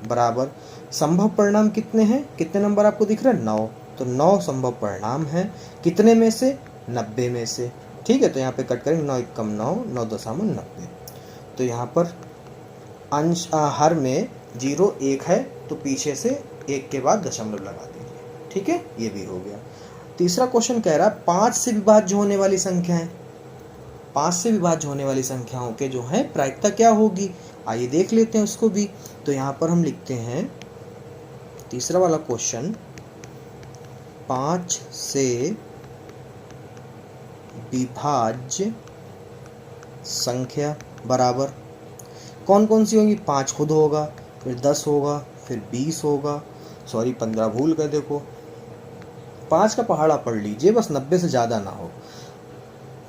बराबर संभव परिणाम कितने हैं? कितने नंबर आपको दिख रहा है? 9। तो 9 संभव परिणाम है, कितने में से? 90 में से। ठीक है, तो यहाँ पे कट करेंगे, 9 एकम 9, 9.90। तो यहाँ पर अंश हर में 0 1 है, तो पीछे से 1 के बाद दशमलव लगा दीजिए। ठीक है, ये भी हो गया। तीसरा क्वेश्चन कह रहा है 5 से विभाज्य होने वाली संख्याएं। 5 से विभाज्य होने वाली संख्याओं के जो है प्रायिकता क्या होगी, आइए देख लेते हैं उसको भी। तो यहाँ पर हम लिखते हैं तीसरा वाला क्वेश्चन, 5 से विभाज्य संख्या बराबर कौन कौन सी होंगी? 5 खुद होगा, फिर 10 होगा, फिर 20 होगा, सॉरी 15 भूल गए। देखो 5 का पहाड़ा पढ़ लीजिए, बस 90 से ज़्यादा ना हो।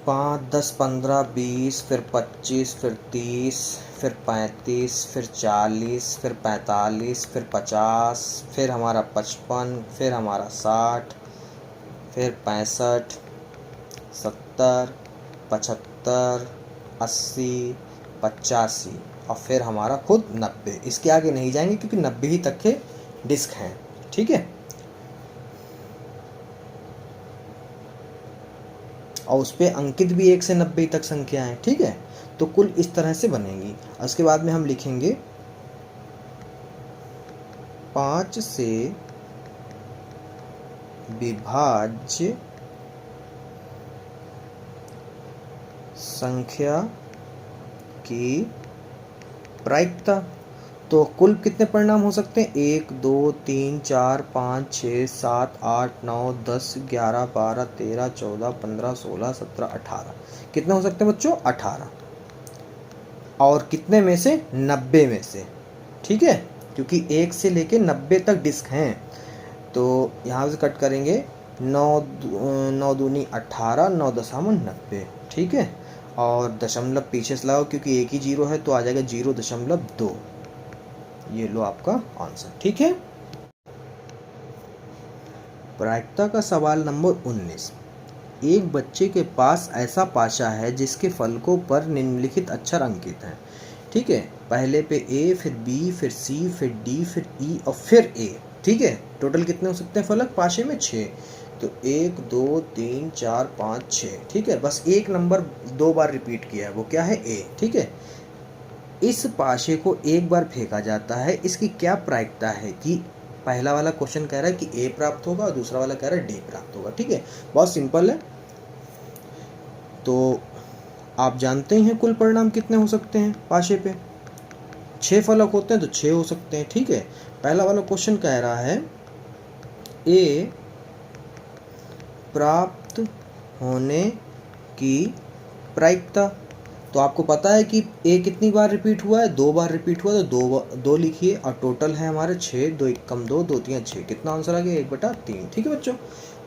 5, 10, 15, 20, फिर 25, फिर 30, फिर 35, फिर 40, फिर 45, फिर 50, फिर हमारा 55, फिर हमारा 60, फिर 65, 70, 75, 80, 85, और फिर हमारा खुद 90। इसके आगे नहीं जाएंगे, क्योंकि 90 ही तक के डिस्क हैं। ठीक है, और उस पर अंकित भी 1 से 90 तक संख्या है। ठीक है, तो कुल इस तरह से बनेंगी। उसके बाद में हम लिखेंगे 5 से विभाज्य संख्या की प्रायिकता। तो कुल कितने परिणाम हो सकते हैं? 1, 2, 3, 4, 5, 6, 7, 8, 9, 10, 11, 12, 13, 14, 15, 16, 17, 18। कितने हो सकते हैं बच्चों? 18। और कितने में से? 90 में से। ठीक है, क्योंकि 1 से लेके 90 तक डिस्क हैं। तो यहाँ से कट करेंगे, 9 दूनी 18, 9.90। ठीक है, और दशमलव पीछे से लगाओ, क्योंकि एक ही 0 है, तो आ जाएगा 0.2। ये लो आपका आंसर। ठीक है, प्रायिकता का सवाल नंबर 19। एक बच्चे के पास ऐसा पाशा है जिसके फलकों पर निम्नलिखित अक्षर अंकित हैं। ठीक है, पहले पे ए, फिर बी, फिर सी, फिर डी, फिर ई, और फिर ए। ठीक है, टोटल कितने हो सकते हैं फलक पाशे में? 6। तो 1, 2, 3, 4, 5, 6। ठीक है, बस एक नंबर 2 बार रिपीट किया है, वो क्या है? ए। ठीक है, इस पाशे को एक बार फेंका जाता है, इसकी क्या प्रायिकता है? कि पहला वाला क्वेश्चन कह रहा है कि ए प्राप्त होगा, और दूसरा वाला कह रहा है डी प्राप्त होगा। ठीक है, बहुत सिंपल है। तो आप जानते ही हैं कुल परिणाम कितने हो सकते हैं पाशे पे, 6 फलक होते हैं तो 6 हो सकते हैं। ठीक है, पहला वाला क्वेश्चन कह रहा है ए प्राप्त होने की प्रायिकता। तो आपको पता है कि ए कितनी बार रिपीट हुआ है, 2 बार रिपीट हुआ, तो दो लिखिए, और टोटल है हमारे 6, 2 एकम 2, 2 3 6, कितना आंसर आ गया 1/3। ठीक है बच्चों,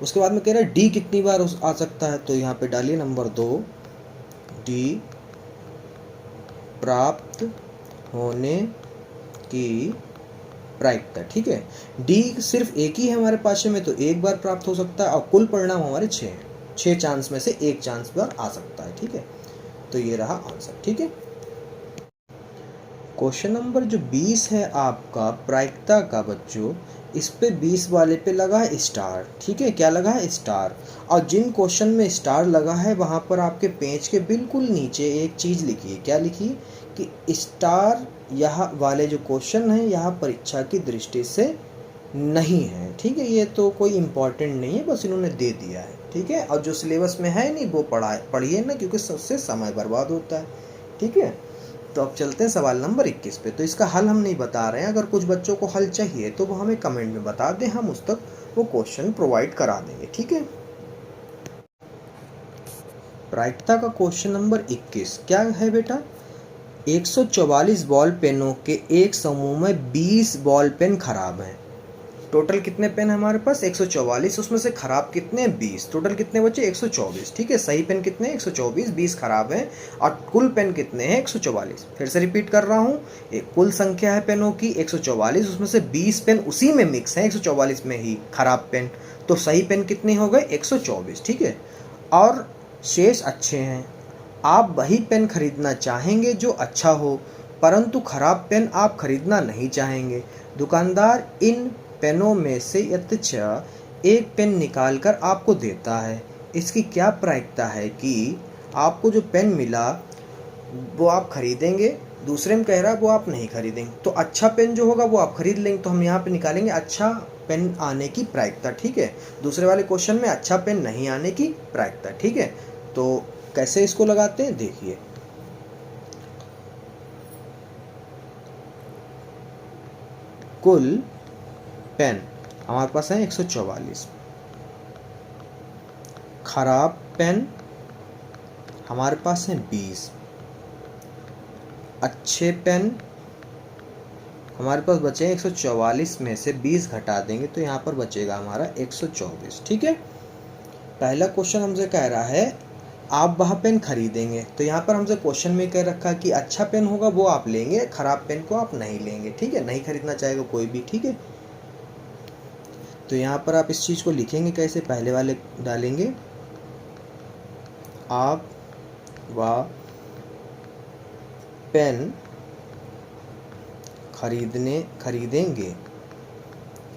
उसके बाद में कह रहा है डी कितनी बार आ सकता है, तो यहाँ पे डालिए नंबर 2, डी प्राप्त होने की प्रायिकता। ठीक है, डी सिर्फ एक ही है हमारे पास में, तो एक बार प्राप्त हो सकता है, और कुल परिणाम हमारे 6 हैं, 6 चांस में से 1 चांस पर आ सकता है। ठीक है, तो ये रहा आंसर। ठीक है, क्वेश्चन नंबर जो 20 है आपका प्रायिकता का बच्चों, इस पे 20 वाले पे लगा है स्टार। ठीक है, क्या लगा है स्टार, और जिन क्वेश्चन में स्टार लगा है वहाँ पर आपके पेज के बिल्कुल नीचे एक चीज़ लिखिए, क्या लिखिए कि स्टार यहाँ वाले जो क्वेश्चन हैं यहाँ परीक्षा की दृष्टि से नहीं है। ठीक है, ये तो कोई इम्पोर्टेंट नहीं है, बस इन्होंने दे दिया है। ठीक है, और जो सिलेबस में है नहीं वो पढ़िए ना, क्योंकि सबसे समय बर्बाद होता है। ठीक है, तो अब चलते हैं सवाल नंबर 21 पे। तो इसका हल हम नहीं बता रहे हैं, अगर कुछ बच्चों को हल चाहिए तो वो हमें कमेंट में बता दें, हम उस तक वो क्वेश्चन प्रोवाइड करा देंगे। ठीक है, प्रायिकता का क्वेश्चन नंबर 21 क्या है बेटा, 144 बॉल पेनों के एक समूह में 20 बॉल पेन खराब हैं। टोटल कितने पेन है हमारे पास 144, उसमें से खराब कितने हैं 20, टोटल कितने बचे 124। ठीक है, सही पेन कितने 124, 20 खराब हैं, और कुल पेन कितने हैं 144। फिर से रिपीट कर रहा हूँ, कुल संख्या है पेनों की 144, उसमें से 20 पेन उसी में मिक्स हैं 144 में ही खराब पेन, तो सही पेन कितने हो गए 124। ठीक है, और शेष अच्छे हैं। आप वही पेन खरीदना चाहेंगे जो अच्छा हो, परंतु खराब पेन आप खरीदना नहीं चाहेंगे। दुकानदार इन पेनों में से यथेच्छा एक पेन निकाल कर आपको देता है। इसकी क्या प्रायिकता है कि आपको जो पेन मिला वो आप खरीदेंगे, दूसरे में कह रहा है वो आप नहीं खरीदेंगे, तो अच्छा पेन जो होगा वो आप खरीद लेंगे। तो हम यहाँ पे निकालेंगे अच्छा पेन आने की प्रायिकता। ठीक है, दूसरे वाले क्वेश्चन में अच्छा पेन नहीं आने की प्रायिकता। ठीक है, तो कैसे इसको लगाते हैं देखिए, कुल पेन हमारे पास है 144, खराब पेन हमारे पास है 20, अच्छे पेन हमारे पास बचे 144 में से 20 घटा देंगे तो यहाँ पर बचेगा हमारा 124। ठीक है, पहला क्वेश्चन हमसे कह रहा है आप वह पेन खरीदेंगे, तो यहाँ पर हमसे क्वेश्चन में कह रखा है कि अच्छा पेन होगा वो आप लेंगे, खराब पेन को आप नहीं लेंगे। ठीक है, नहीं खरीदना चाहेगा कोई भी। ठीक है, तो यहाँ पर आप इस चीज़ को लिखेंगे कैसे, पहले वाले डालेंगे आप वह पेन खरीदेंगे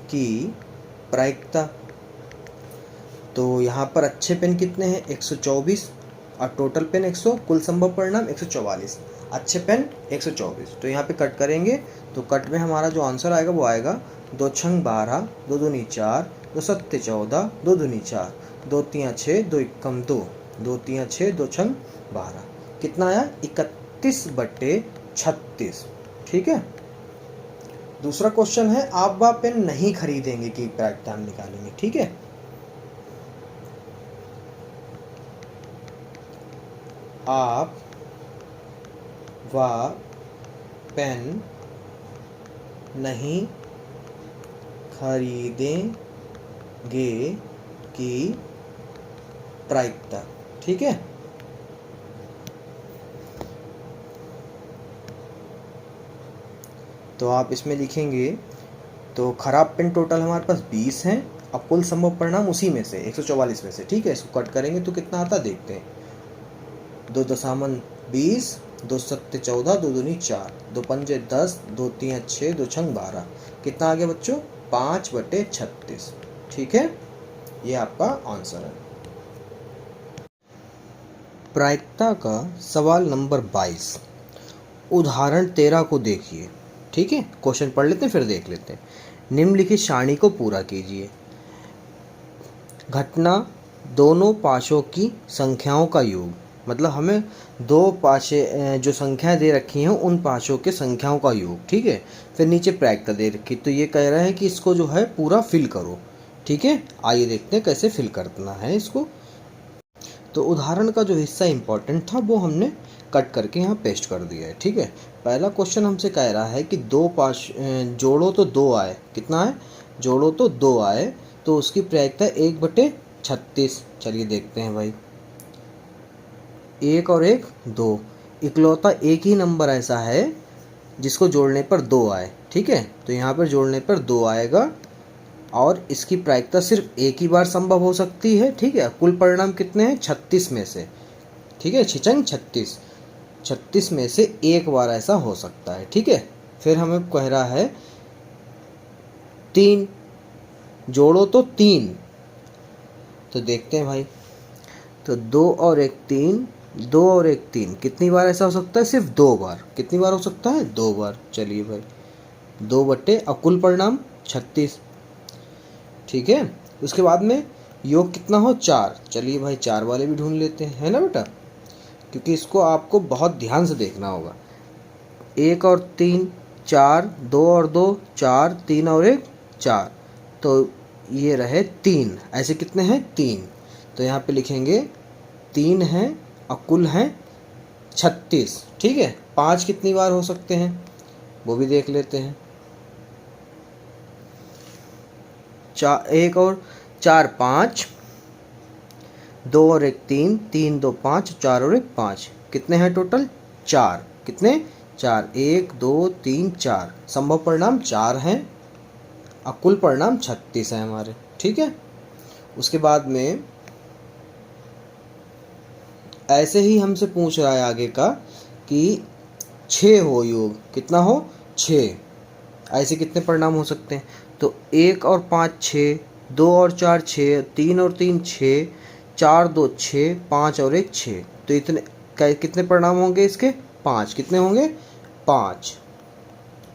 की प्रायिकता। तो यहाँ पर अच्छे पेन कितने हैं 124, और टोटल पेन 100, कुल संभव परिणाम 144, अच्छे पेन 124। तो यहाँ पे कट करेंगे तो कट में हमारा जो आंसर आएगा वो आएगा 2 छंग 12, 2 दूनी 4, 2 सत्ते 14, 2 दूनी 4, 2 तियाँ 6, 2 एकम 2, 2 तियाँ 6, 2 छंग 12, कितना आया 31/36। ठीक है, दूसरा क्वेश्चन है आप वह पेन नहीं खरीदेंगे की प्रायिकता हम निकालेंगे। ठीक है, आप वह पेन नहीं खरीदेंगे की प्रायिकता। ठीक है, तो आप इसमें लिखेंगे, तो खराब पेन टोटल हमारे पास 20 हैं, अब कुल संभव परिणाम उसी में से 144 में से। ठीक है, इसको कट करेंगे तो कितना आता देखते हैं, 2 दशामन 20, 2 सत्ते 14, 2 दूनी 4, 2 पंजे 10, 2 तियाँ 6, 2 छंग 12, कितना आ गया बच्चों 5/36। ठीक है, ये आपका आंसर है। प्रायिकता का सवाल नंबर 22, उदाहरण 13 को देखिए। ठीक है, क्वेश्चन पढ़ लेते हैं फिर देख लेते हैं। निम्नलिखित सारणी को पूरा कीजिए। घटना दोनों पाशों की संख्याओं का योग मतलब हमें दो पाशे जो संख्याएं दे रखी हैं उन पाशों के संख्याओं का योग, ठीक है। फिर नीचे प्रायिकता दे रखी, तो ये कह रहा है कि इसको जो है पूरा फिल करो, ठीक है। आइए देखते हैं कैसे फिल करना है इसको। तो उदाहरण का जो हिस्सा इंपॉर्टेंट था वो हमने कट करके यहाँ पेस्ट कर दिया है, ठीक है। पहला क्वेश्चन हमसे कह रहा है कि दो पाश जोड़ो तो दो आए, कितना है, जोड़ो तो दो आए, तो उसकी प्रायिकता 1/36। चलिए देखते हैं भाई, एक और एक दो, इकलौता एक ही नंबर ऐसा है जिसको जोड़ने पर दो आए, ठीक है। तो यहाँ पर जोड़ने पर दो आएगा और इसकी प्रायिकता सिर्फ एक ही बार संभव हो सकती है, ठीक है। कुल परिणाम कितने हैं, 36 में से, ठीक है, छिचंग 36, 36 में से एक बार ऐसा हो सकता है, ठीक है। फिर हमें कह रहा है तीन, जोड़ो तो तीन, तो देखते हैं भाई, तो दो और एक तीन, दो और एक तीन, कितनी बार ऐसा हो सकता है, सिर्फ दो बार। कितनी बार हो सकता है, दो बार। चलिए भाई, 2 बटे और कुल परिणाम 36, ठीक है। उसके बाद में योग कितना हो, 4। चलिए भाई 4 वाले भी ढूंढ लेते हैं, है ना बेटा, क्योंकि इसको आपको बहुत ध्यान से देखना होगा। एक और तीन, चार, दो और दो, चार, तीन और एक, चार, तो ये रहे तीन। ऐसे कितने हैं, तीन। तो यहाँ पे लिखेंगे तीन हैं और कुल हैं 36, ठीक है। 5 कितनी बार हो सकते हैं वो भी देख लेते हैं। एक और चार, 5, दो और एक तीन, तीन दो 5, चार और एक 5, कितने हैं टोटल, 4। कितने, 4, 1 2 3 4, संभव परिणाम 4 हैं और कुल परिणाम 36 है हमारे, ठीक है। उसके बाद में ऐसे ही हमसे पूछ रहा है आगे का कि 6 हो योग, कितना हो, 6। ऐसे कितने परिणाम हो सकते हैं, तो 1 और 5 6, 2 और 4 6, 3 और 3 6, 4 2 6, 5 और 1 6, तो इतने कितने परिणाम होंगे इसके, 5। कितने होंगे, 5,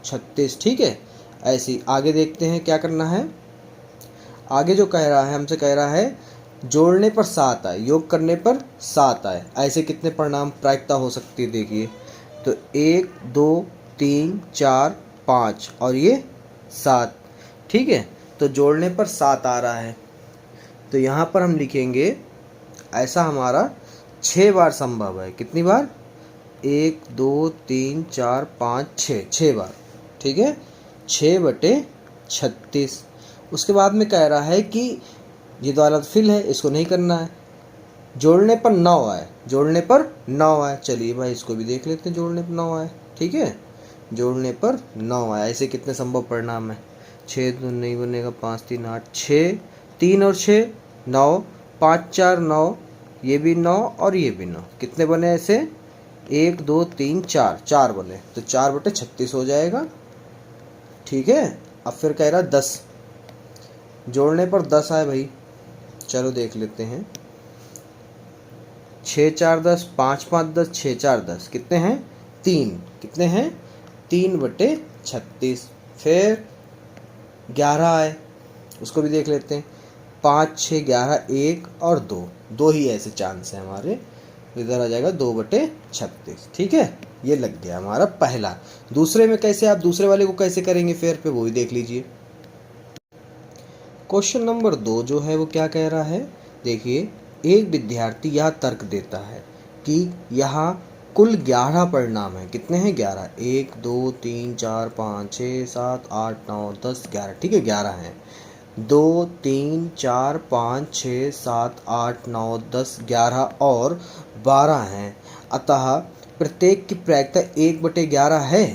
36, ठीक है। ऐसे ही आगे देखते हैं क्या करना है। आगे जो कह रहा है, हमसे कह रहा है जोड़ने पर 7 आए, योग करने पर 7 आए, ऐसे कितने परिणाम प्रायिकता हो सकती है, देखिए। तो 1 2 3 4 5 और ये 7, ठीक है। तो जोड़ने पर 7 आ रहा है, तो यहाँ पर हम लिखेंगे ऐसा हमारा 6 बार संभव है। कितनी बार, 1 2 3 4 5 6, 6 बार, ठीक है। 6/36। उसके बाद में कह रहा है कि ये तो गलत फिल है, इसको नहीं करना है। जोड़ने पर 9 आए, जोड़ने पर 9 आए, चलिए भाई इसको भी देख लेते हैं, जोड़ने पर 9 आए, ठीक है। जोड़ने पर 9 आए, ऐसे कितने संभव परिणाम है, 6 तो नहीं बनेगा, 5 3 8, 6, 3 और 6 9, 5 4 9, ये भी 9 और ये भी 9, कितने बने ऐसे, 1 2 3 4, 4 बने, तो 4/36 हो जाएगा, ठीक है। अब फिर कह रहा 10, जोड़ने पर 10 आए भाई, चलो देख लेते हैं। 6 4 10, 5 5 10, 6 4 10, कितने हैं, 3। कितने हैं, 3/36। फिर 11 आए, उसको भी देख लेते हैं। 5 6 11, 1 और 2, दो ही ऐसे चांस हैं हमारे, इधर आ जाएगा 2/36, ठीक है। ये लग गया हमारा पहला। दूसरे में कैसे, आप दूसरे वाले को कैसे करेंगे फेयर पे, वो भी देख लीजिए। क्वेश्चन नंबर 2 जो है वो क्या कह रहा है, देखिए। एक विद्यार्थी यह तर्क देता है कि यहाँ कुल 11 परिणाम हैं, कितने हैं, 11, 1 2 3 4 5 6 7 8 9 10 11, ठीक है, 11 हैं। 2 3 4 5 6 7 8 9 10 11 और 12 हैं, अतः प्रत्येक की प्रायिकता 1/11 है।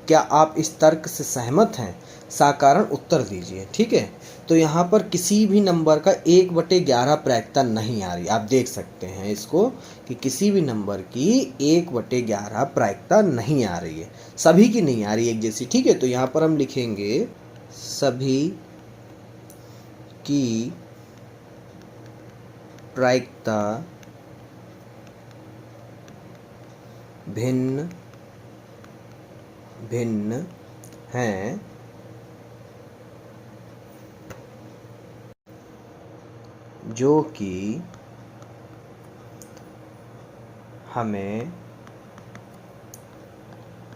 क्या आप इस तर्क से सहमत हैं, साकारण उत्तर दीजिए, ठीक है। तो यहाँ पर किसी भी नंबर का 1/11 प्रायिकता नहीं आ रही, आप देख सकते हैं इसको कि किसी भी नंबर की 1/11 प्रायिकता नहीं आ रही है, सभी की नहीं आ रही एक जैसी, ठीक है। तो यहाँ पर हम लिखेंगे सभी की प्रायिकता भिन्न भिन्न हैं, जो कि हमें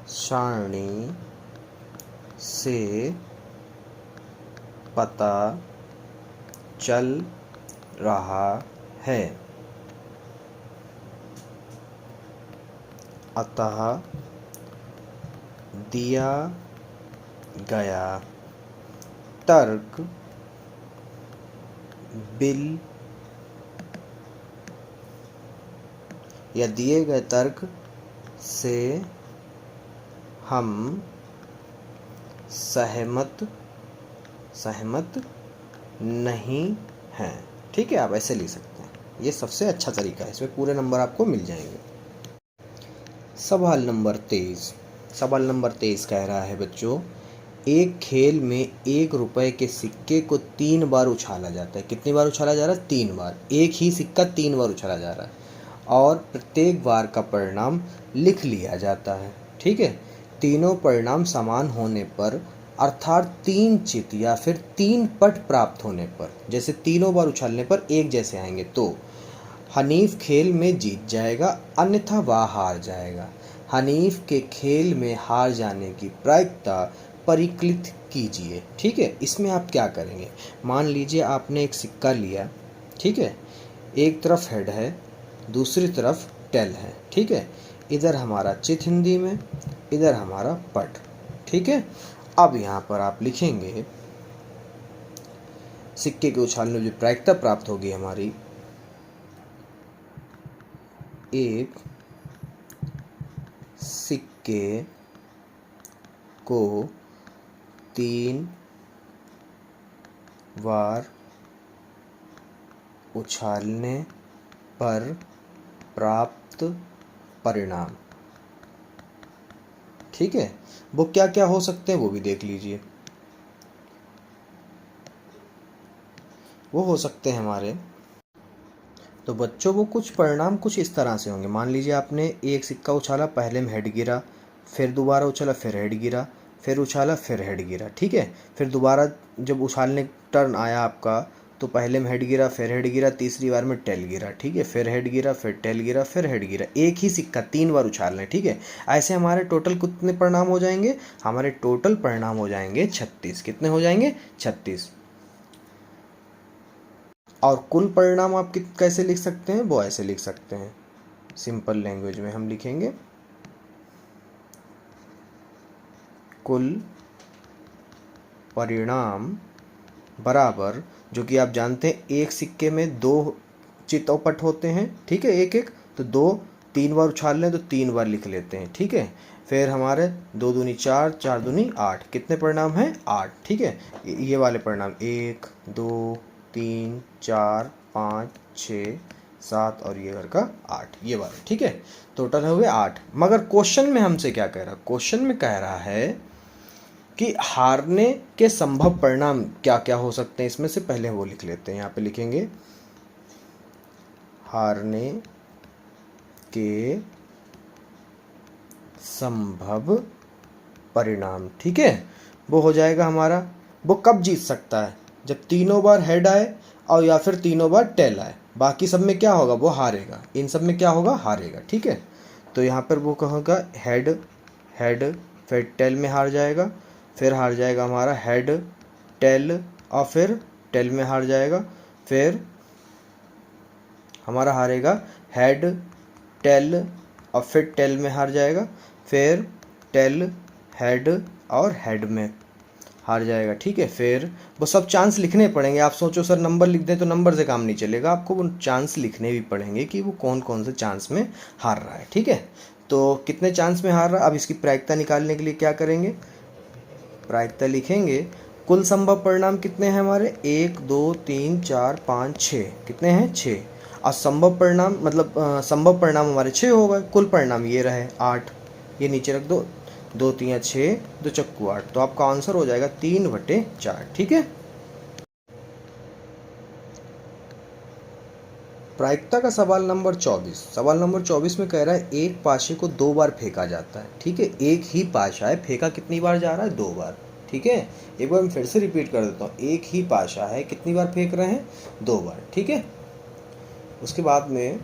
सारणी से पता चल रहा है, अतः दिया गया तर्क बिल या दिए गए तर्क से हम सहमत नहीं हैं। ठीक है, आप ऐसे लिख सकते हैं, ये सबसे अच्छा तरीका है, इसमें पूरे नंबर आपको मिल जाएंगे। सवाल नंबर 23 कह रहा है बच्चों, एक खेल में 1 रुपए के सिक्के को 3 बार उछाला जाता है। कितनी बार उछाला जा रहा है? 3 बार। एक ही सिक्का 3 बार उछाला जा रहा है और प्रत्येक बार का परिणाम लिख लिया जाता है। ठीक है, तीनों परिणाम समान होने पर, अर्थात 3 चित या फिर 3 पट प्राप्त होने पर, जैसे तीनों बार उछालने पर एक जैसे आएंगे, तो हनीफ खेल में जीत जाएगा, अन्यथा वह हार जाएगा। हनीफ के खेल में हार जाने की प्रायिकता परिकलित कीजिए। ठीक है, इसमें आप क्या करेंगे? मान लीजिए आपने एक सिक्का लिया, ठीक है, एक तरफ हेड है, दूसरी तरफ टेल है। ठीक है, इधर हमारा चित हिंदी में, इधर हमारा पट। ठीक है, अब यहाँ पर आप लिखेंगे सिक्के के उछालने में जो प्रायिकता प्राप्त होगी हमारी, एक सिक्के को 3 बार उछालने पर प्राप्त परिणाम। ठीक है, वो क्या क्या हो सकते हैं वो भी देख लीजिए। वो हो सकते हैं हमारे, तो बच्चों वो कुछ परिणाम कुछ इस तरह से होंगे। मान लीजिए आपने एक सिक्का उछाला, पहले में हेड गिरा, फिर दोबारा उछाला, फिर हेड गिरा, फिर उछाला, फिर हेड गिरा। ठीक है, फिर दोबारा जब उछालने टर्न आया आपका, तो पहले में हेड गिरा, फिर हेड गिरा, तीसरी बार में टेल गिरा। ठीक है, फिर हेड गिरा, फिर टेल गिरा, फिर हेड गिरा। एक ही सिक्का 3 बार उछालना है। ठीक है, ऐसे हमारे टोटल कितने परिणाम हो जाएंगे? हमारे टोटल परिणाम हो जाएंगे 36। कितने हो जाएंगे? 36। और कुल परिणाम आप कैसे लिख सकते हैं? वो ऐसे लिख सकते हैं, सिंपल लैंग्वेज में हम लिखेंगे कुल परिणाम बराबर, जो कि आप जानते हैं एक सिक्के में 2 चितौपट होते हैं। ठीक है, एक एक, तो 2 3 बार उछाल लें तो 3 बार लिख लेते हैं। ठीक है, फिर हमारे 2 दूनी 4, 4 दूनी 8, कितने परिणाम हैं? 8। ठीक है, ये वाले परिणाम 1 2 3 4 5 6 7 और ये घर का 8, ये वाले। ठीक है, टोटल हो गए 8। मगर क्वेश्चन में हमसे क्या कह रहा है? क्वेश्चन में कह रहा है कि हारने के संभव परिणाम क्या क्या हो सकते हैं। इसमें से पहले वो लिख लेते हैं, यहाँ पे लिखेंगे हारने के संभव परिणाम। ठीक है, वो हो जाएगा हमारा, वो कब जीत सकता है? जब तीनों बार हेड आए और या फिर तीनों बार टेल आए। बाकी सब में क्या होगा? वो हारेगा। इन सब में क्या होगा? हारेगा। ठीक है, तो यहाँ पर वो कहोगा हेड हेड, फिर टेल में हार जाएगा, फिर हार जाएगा हमारा हेड टेल, और फिर टेल में हार जाएगा, फिर हमारा हारेगा हेड टेल, और फिर टेल में हार जाएगा, फिर टेल हेड और हेड में हार जाएगा। ठीक है, फिर वो सब चांस लिखने पड़ेंगे। आप सोचो सर नंबर लिख दें तो नंबर से काम नहीं चलेगा, आपको वो चांस लिखने भी पड़ेंगे कि वो कौन कौन से चांस में हार रहा है। ठीक है, तो कितने चांस में हार रहा है? अब इसकी प्रायिकता निकालने के लिए क्या करेंगे? प्रायिकता लिखेंगे, कुल संभव परिणाम कितने हैं हमारे? 1 2 3 4 5 6, कितने हैं? 6। और संभव परिणाम मतलब संभव परिणाम हमारे 6 हो गए। कुल परिणाम ये रहे 8, ये नीचे रख दो, 2 3 6, 2 चक्कू 8, तो आपका आंसर हो जाएगा 3/4। ठीक है, प्रायिकता का सवाल नंबर 24। सवाल नंबर 24 में कह रहा है एक पाशे को 2 बार फेंका जाता है। ठीक है, एक ही पाशा है, फेंका कितनी बार जा रहा है? 2 बार। ठीक है, एक बार मैं फिर से रिपीट कर देता हूँ, एक ही पाशा है, कितनी बार फेंक रहे हैं? 2 बार। ठीक है, उसके बाद में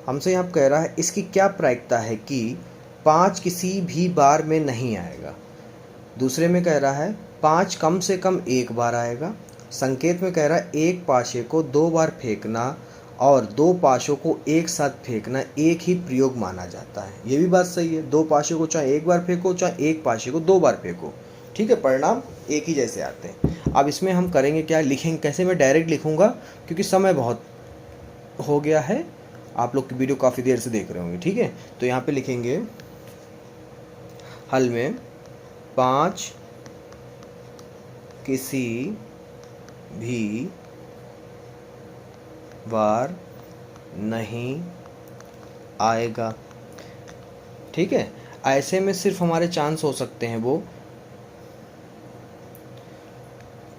हमसे यहाँ कह रहा है इसकी क्या प्रायिकता है कि 5 किसी भी बार में नहीं आएगा। दूसरे में कह रहा है 5 कम से कम एक बार आएगा। संकेत में कह रहा है एक पाशे को 2 बार फेंकना और 2 पाशों को एक साथ फेंकना एक ही प्रयोग माना जाता है। ये भी बात सही है, 2 पाशे को चाहे एक बार फेंको चाहे एक पाशे को 2 बार फेंको, ठीक है, परिणाम एक ही जैसे आते हैं। अब इसमें हम करेंगे क्या, लिखेंगे कैसे, मैं डायरेक्ट लिखूँगा क्योंकि समय बहुत हो गया है, आप लोग की वीडियो काफ़ी देर से देख रहे होंगे, ठीक है। तो यहाँ पे लिखेंगे हल में 5 किसी भी बार नहीं आएगा, ठीक है। ऐसे में सिर्फ हमारे चांस हो सकते हैं वो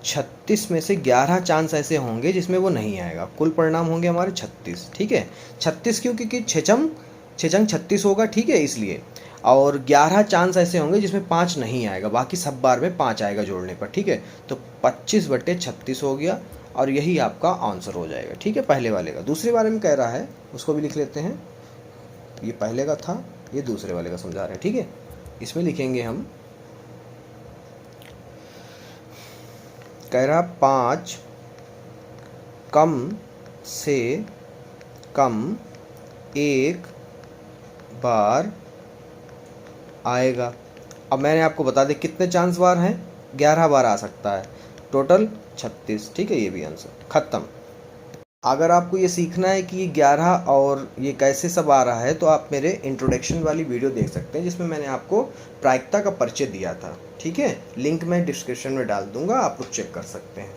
36 में से 11 चांस ऐसे होंगे जिसमें वो नहीं आएगा। कुल परिणाम होंगे हमारे 36, ठीक है। 36 क्यों, क्योंकि 6 छंग 36 होगा, ठीक है, इसलिए। और 11 चांस ऐसे होंगे जिसमें 5 नहीं आएगा, बाकी सब बार में 5 आएगा जोड़ने पर, ठीक है। तो 25/36 हो गया और यही आपका आंसर हो जाएगा, ठीक है, पहले वाले का। दूसरे बारे में कह रहा है उसको भी लिख लेते हैं, ये पहले का था, ये दूसरे वाले का समझा रहे हैं, ठीक है। इसमें लिखेंगे हम, कह रहा 5 कम से कम एक बार आएगा। अब मैंने आपको बता दें कितने चांस बार हैं, 11 बार आ सकता है, टोटल 36, ठीक है। ये भी आंसर खत्म। अगर आपको ये सीखना है कि ये 11 और ये कैसे सब आ रहा है तो आप मेरे इंट्रोडक्शन वाली वीडियो देख सकते हैं जिसमें मैंने आपको प्रायिकता का परिचय दिया था, ठीक है। लिंक मैं डिस्क्रिप्शन में डाल दूंगा, आप लोग चेक कर सकते हैं।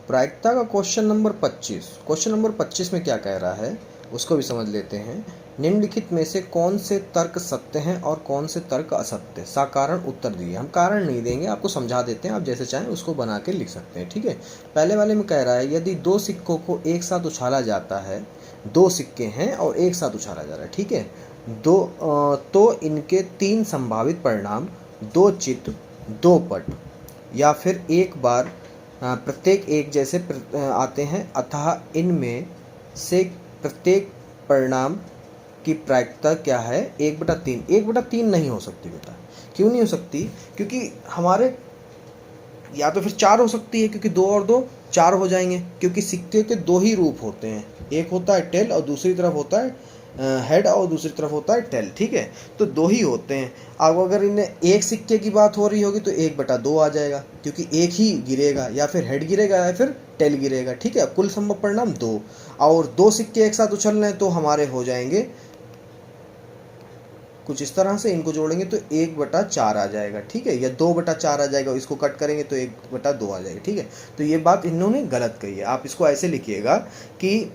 प्रायिकता का क्वेश्चन नंबर 25। क्वेश्चन नंबर 25 में क्या कह रहा है उसको भी समझ लेते हैं। निम्नलिखित में से कौन से तर्क सत्य हैं और कौन से तर्क असत्य, साकारण उत्तर दिए। हम कारण नहीं देंगे, आपको समझा देते हैं, आप जैसे चाहें उसको बना के लिख सकते हैं, ठीक है। पहले वाले में कह रहा है यदि 2 सिक्कों को एक साथ उछाला जाता है, 2 सिक्के हैं और एक साथ उछाला जा रहा है, ठीक है, तो इनके 3 संभावित परिणाम 2 चित्त 2 पट या फिर एक बार प्रत्येक एक जैसे आते हैं, अतः इनमें से प्रत्येक परिणाम की प्रायिकता क्या है, 1/3। 1/3 नहीं हो सकती बेटा। क्यों नहीं हो सकती, क्योंकि हमारे या तो फिर 4 हो सकती है, क्योंकि 2 और 2 4 हो जाएंगे, क्योंकि सिक्के के 2 ही रूप होते हैं, एक होता है टेल और दूसरी तरफ होता है हेड और दूसरी तरफ होता है टेल, ठीक है। तो 2 ही होते हैं। अब अगर इन्हें एक सिक्के की बात हो रही होगी तो 1/2 आ जाएगा, क्योंकि एक ही गिरेगा, या फिर हेड गिरेगा या फिर टेल गिरेगा, ठीक है। कुल संभव परिणाम 2, और 2 सिक्के एक साथ उछल रहे हैं तो हमारे हो जाएंगे कुछ इस तरह से, इनको जोड़ेंगे तो 1/4 आ जाएगा, ठीक है, या 2/4 आ जाएगा, इसको कट करेंगे तो 1/2 आ जाएगा, ठीक है। तो ये बात इन्होंने गलत कही है। आप इसको ऐसे लिखिएगा कि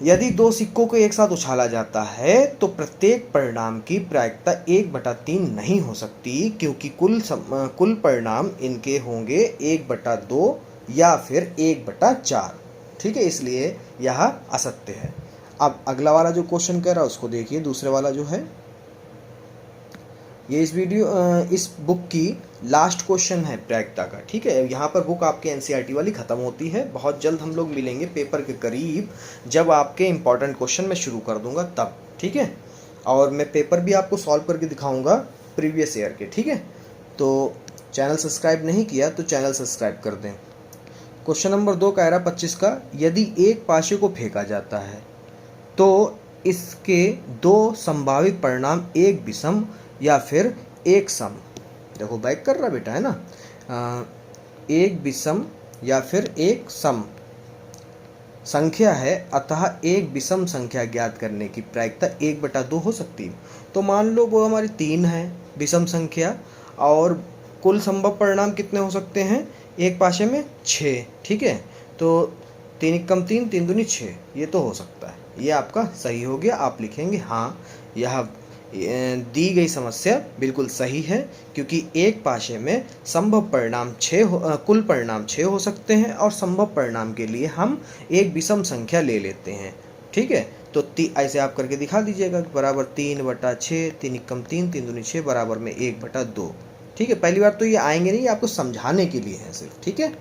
यदि 2 सिक्कों को एक साथ उछाला जाता है तो प्रत्येक परिणाम की प्रायिकता 1/3 नहीं हो सकती, क्योंकि कुल परिणाम इनके होंगे 1/2 या फिर 1/4, ठीक है, इसलिए यह असत्य है। अब अगला वाला जो क्वेश्चन कह रहा है उसको देखिए, दूसरे वाला जो है, ये इस बुक की लास्ट क्वेश्चन है प्रायिकता का, ठीक है। यहाँ पर बुक आपके एनसीईआरटी वाली ख़त्म होती है। बहुत जल्द हम लोग मिलेंगे पेपर के करीब, जब आपके इंपॉर्टेंट क्वेश्चन मैं शुरू कर दूंगा तब, ठीक है। और मैं पेपर भी आपको सॉल्व करके दिखाऊंगा प्रीवियस ईयर के, ठीक है। तो चैनल सब्सक्राइब नहीं किया तो चैनल सब्सक्राइब कर दें। क्वेश्चन नंबर 2 कह रहा 25 का, यदि एक पाशे को फेंका जाता है तो इसके 2 संभावित परिणाम एक विषम या फिर एक सम, देखो बैक कर रहा बेटा, है ना, एक विषम या फिर एक सम संख्या है, अतः एक विषम संख्या ज्ञात करने की प्रायिकता 1/2 हो सकती है। तो मान लो वो हमारी 3 है विषम संख्या, और कुल संभव परिणाम कितने हो सकते हैं एक पाशे में, 6, ठीक है। तो 3 एकम 3, 3 दूनी 6, ये तो हो सकता है। ये आपका सही हो गया। आप लिखेंगे हाँ, यह दी गई समस्या बिल्कुल सही है, क्योंकि एक पाशे में संभव परिणाम 6 कुल परिणाम 6 हो सकते हैं, और संभव परिणाम के लिए हम एक विषम संख्या ले लेते हैं, ठीक है। तो ऐसे आप करके दिखा दीजिएगा, बराबर 3/6, 3 एकम 3, 3 दूनी 6, बराबर में 1/2, ठीक है। पहली बार तो ये आएंगे नहीं, आपको समझाने के लिए है सिर्फ, ठीक है।